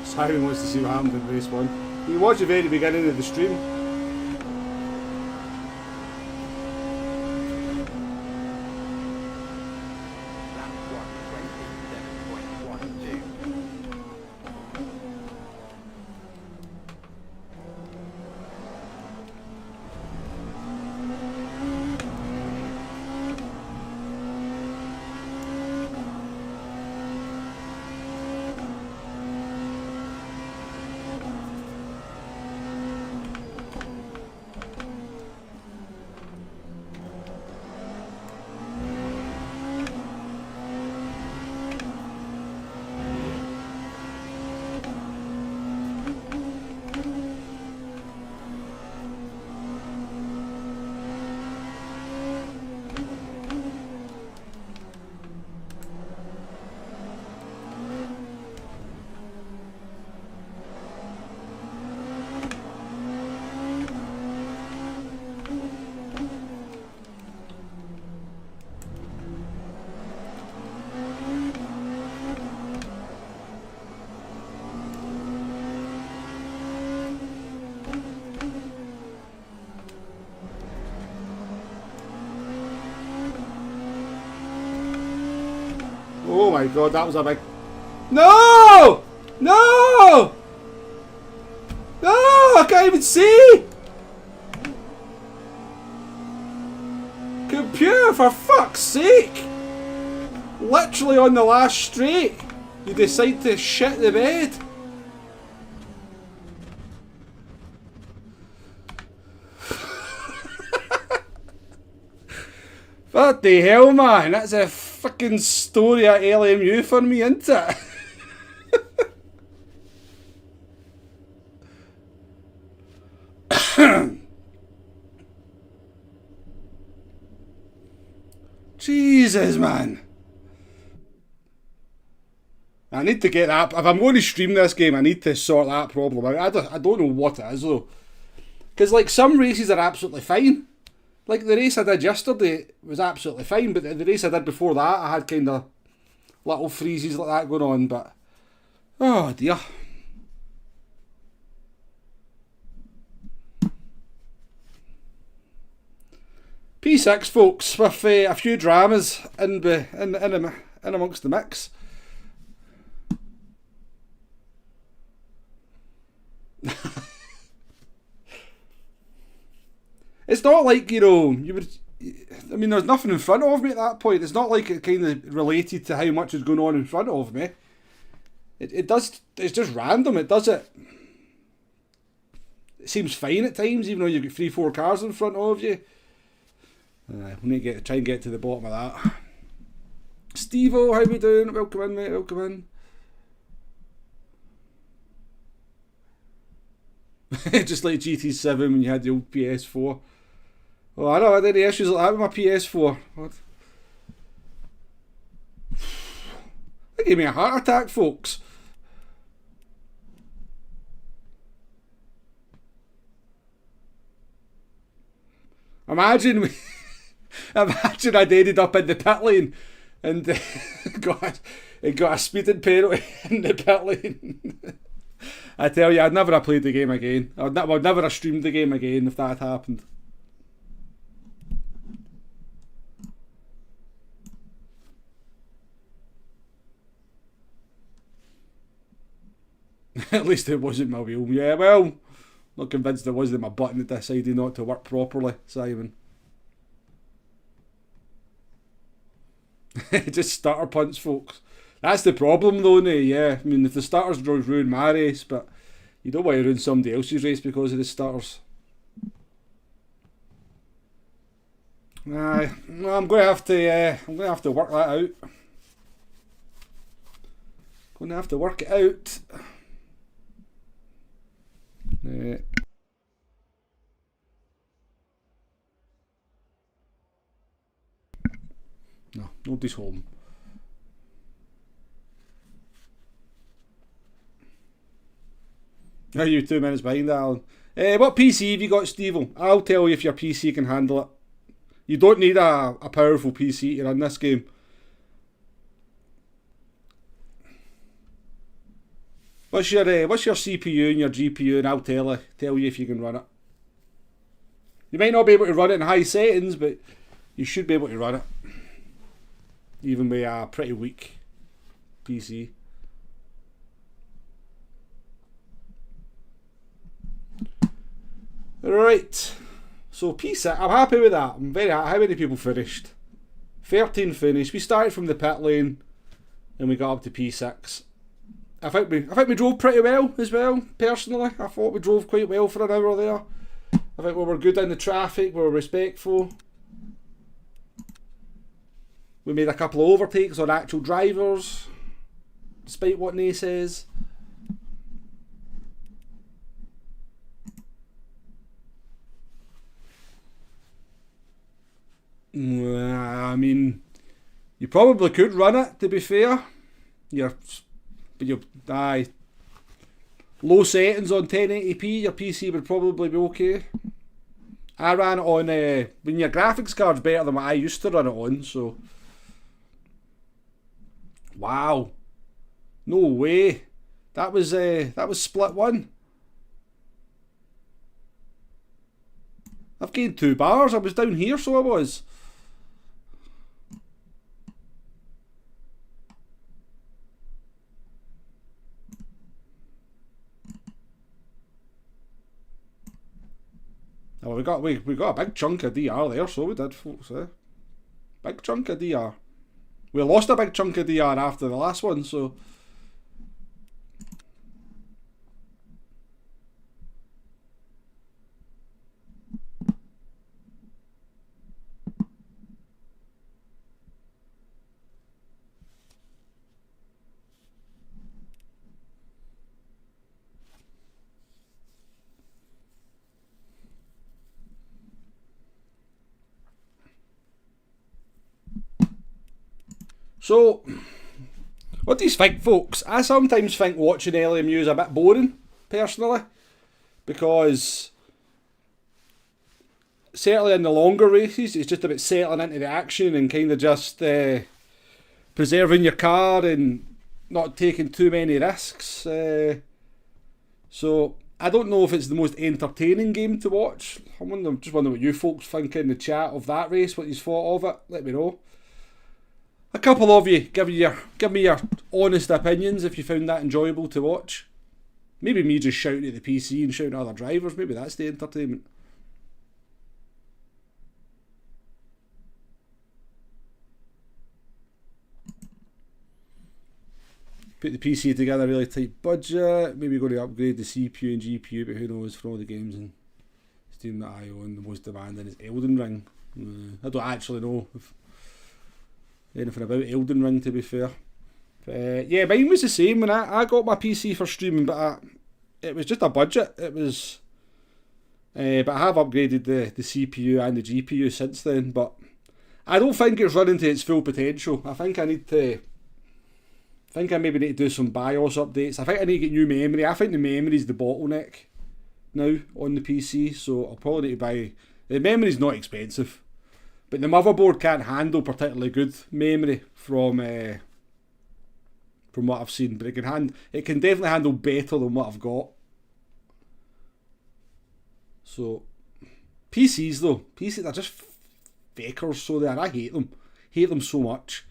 Simon wants to see what happened in race 1. He watched the very beginning of the stream. Oh my god, that was a big... No! No! No! I can't even see! Computer, for fuck's sake! Literally on the last straight, you decide to shit the bed. What the hell, man? That's a fucking story at LMU for me, isn't it? Jesus, man. I need to get that. If I'm going to stream this game, I need to sort that problem out. I don't know what it is, though. Because, like, some races are absolutely fine. Like, the race I did yesterday was absolutely fine, but the race I did before that, I had kind of little freezes like that going on, but... Oh, dear. P6, folks, with a few dramas in amongst the mix. It's not like, you know, you would... I mean, there's nothing in front of me at that point. It's not like it kind of related to how much is going on in front of me. It does... It's just random. It does it... It seems fine at times, even though you've got 3-4 cars in front of you. We need to try and get to the bottom of that. Steve-O, how we doing? Welcome in, mate. Welcome in. Just like GT7 when you had the old PS4. Oh, I don't have any issues like that with my PS4. What? That gave me a heart attack, folks. Imagine imagine I'd ended up in the pit lane and got a speeding penalty in the pit lane. I tell you, I'd never have played the game again. I'd never have streamed the game again if that had happened. At least it wasn't my wheel. Yeah, well, not convinced it wasn't my button that decided not to work properly, Simon. Just stutter punts, folks. That's the problem, though, yeah. I mean, if the stutters ruin my race, but you don't want to ruin somebody else's race because of the stutters. Aye, well, I'm going to have to work that out. Going to have to work it out. No, nobody's home. Are you 2 minutes behind, Alan? What PC have you got, Steve? I'll tell you if your PC can handle it. You don't need a powerful PC to run this game. What's your CPU and your GPU, and I'll tell you if you can run it. You might not be able to run it in high settings, but you should be able to run it. Even with a pretty weak PC. Right. So P6, I'm happy with that. I'm very happy. How many people finished? 13 finished. We started from the pit lane and we got up to P6. I think we drove pretty well as well, personally. I thought we drove quite well for an hour there. I think we were good in the traffic, we were respectful. We made a couple of overtakes on actual drivers, despite what Nay says. I mean, you probably could run it, to be fair. Aye, low settings on 1080p, your PC would probably be okay. I ran it on, when your graphics card's better than what I used to run it on, so. Wow. No way. That was split one. I've gained 2 bars, I was down here, so I was. Oh, we got a big chunk of DR there, so we did, folks. Big chunk of DR. We lost a big chunk of DR after the last one, so. So, what do you think, folks? I sometimes think watching LMU is a bit boring, personally, because certainly in the longer races, it's just about settling into the action and kind of just preserving your car and not taking too many risks. So, I don't know if it's the most entertaining game to watch. Just wondering what you folks think in the chat of that race, what you thought of it. Let me know. A couple of you, give me your honest opinions if you found that enjoyable to watch. Maybe me just shouting at the PC and shouting at other drivers, maybe that's the entertainment. Put the PC together, really tight budget, maybe going to upgrade the CPU and GPU, but who knows, for all the games and Steam that I own, the most demanding is Elden Ring. I don't actually know if anything about Elden Ring, to be fair. But, yeah, mine was the same when I got my PC for streaming, but it was just a budget. It was, but I have upgraded the CPU and the GPU since then. But I don't think it's running to its full potential. I think I maybe need to do some BIOS updates. I think I need to get new memory. I think the memory is the bottleneck now on the PC, so I'll probably need to buy The memory's not expensive, but the motherboard can't handle particularly good memory from what I've seen. But it can definitely handle better than what I've got. So PCs though, they're just fakers. So they are. I hate them so much.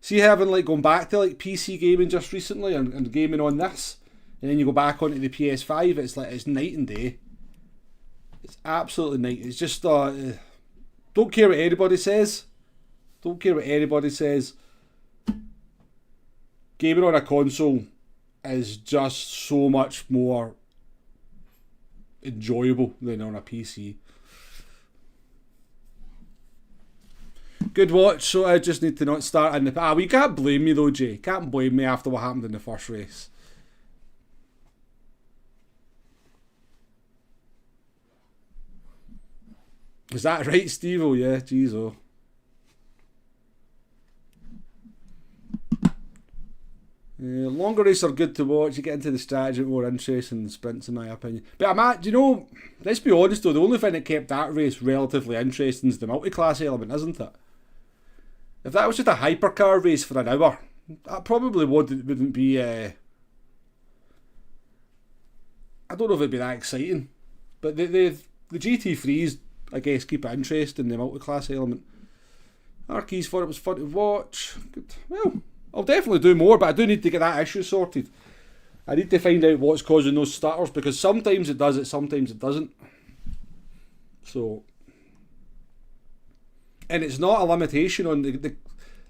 See, having like gone back to like PC gaming just recently and gaming on this, and then you go back onto the PS5, it's like it's night and day. It's absolutely night. It's just don't care what anybody says. Don't care what anybody says. Gaming on a console is just so much more enjoyable than on a PC. Good watch, so I just need to not start in the... well, you can't blame me though, Jay. Can't blame me after what happened in the first race. Is that right, Steve-O? Yeah, jeez, oh. Longer races are good to watch. You get into the strategy, more interesting than sprints, in my opinion. But do you know, let's be honest though, the only thing that kept that race relatively interesting is the multi-class element, isn't it? If that was just a hypercar race for an hour, that probably wouldn't be... I don't know if it'd be that exciting. But the GT3s, I guess, keep it interesting, the multi-class element. Arkeys thought it was fun to watch. Good. Well, I'll definitely do more, but I do need to get that issue sorted. I need to find out what's causing those stutters, because sometimes it does it, sometimes it doesn't. So... and it's not a limitation on the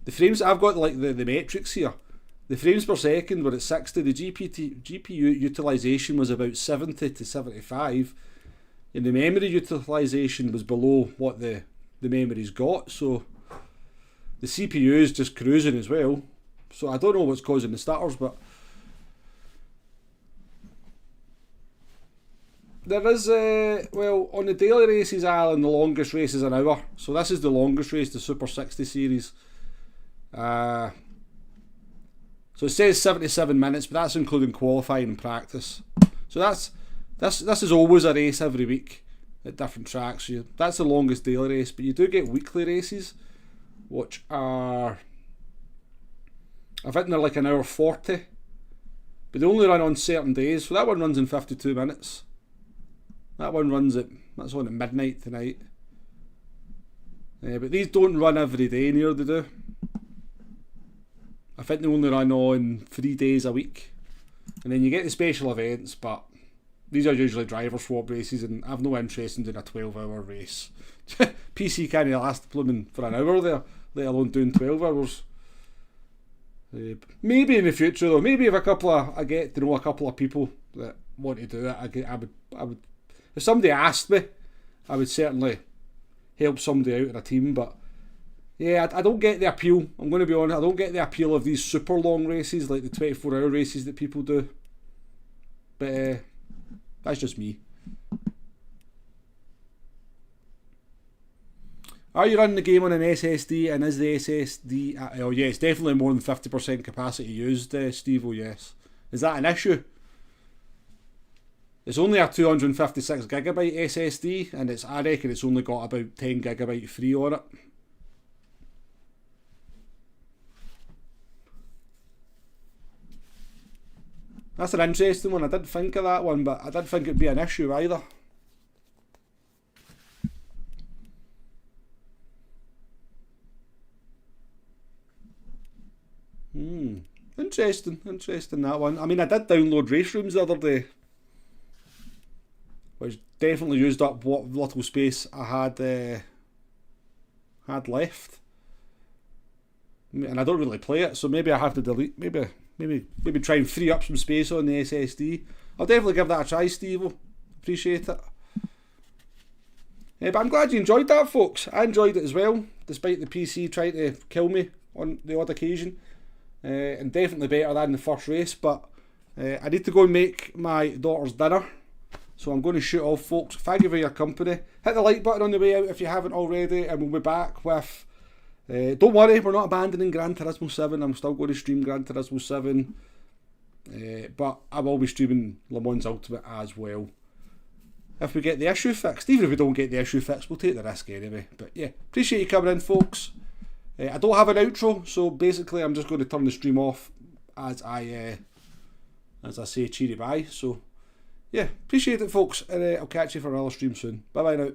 frames. I've got like the metrics here. The frames per second were at 60. The GPU utilisation was about 70 to 75. And the memory utilisation was below what the memory's got. So the CPU is just cruising as well. So I don't know what's causing the stutters, but there is, well, on the daily races, Alan, the longest race is an hour. So this is the longest race, the Super 60 series. So it says 77 minutes, but that's including qualifying and practice. So this is always a race every week at different tracks. So that's the longest daily race, but you do get weekly races, which are, I think they're like an hour 40. But they only run on certain days. So that one runs in 52 minutes. That one runs that's on at midnight tonight. But these don't run every day, near they do. I think they only run on 3 days a week. And then you get the special events, but these are usually driver swap races, and I've no interest in doing a 12-hour race. PC can't last blooming for an hour there, let alone doing 12 hours. Maybe in the future though, maybe if I get to know a couple of people that want to do it, I would. If somebody asked me, I would certainly help somebody out in a team. But yeah, I don't get the appeal. I'm going to be honest, I don't get the appeal of these super long races like the 24-hour races that people do. But that's just me. Are you running the game on an SSD, and is the SSD... oh yeah, it's definitely more than 50% capacity used, Steve-O, yes. Is that an issue? It's only a 256 gigabyte SSD, and I reckon it's only got about 10 gigabyte free on it. That's an interesting one. I didn't think of that one, but I didn't think it'd be an issue either. Interesting that one. I mean, I did download Race Rooms the other day, which definitely used up what little space I had left. And I don't really play it, so maybe I have to delete. Maybe try and free up some space on the SSD. I'll definitely give that a try, Steve-O. Appreciate it. But I'm glad you enjoyed that, folks. I enjoyed it as well, despite the PC trying to kill me on the odd occasion. And definitely better than the first race, but I need to go and make my daughter's dinner, so I'm going to shoot off, folks. Thank you for your company. Hit the like button on the way out if you haven't already, and we'll be back with don't worry, we're not abandoning Gran Turismo 7. I'm still going to stream Gran Turismo 7, but I will be streaming Le Mans Ultimate as well. if we get the issue fixed. Even if we don't get the issue fixed, we'll take the risk anyway. But yeah, appreciate you coming in, folks. I don't have an outro, so basically I'm just going to turn the stream off as I say cheery bye. So yeah, appreciate it, folks, and I'll catch you for another stream soon. Bye bye now.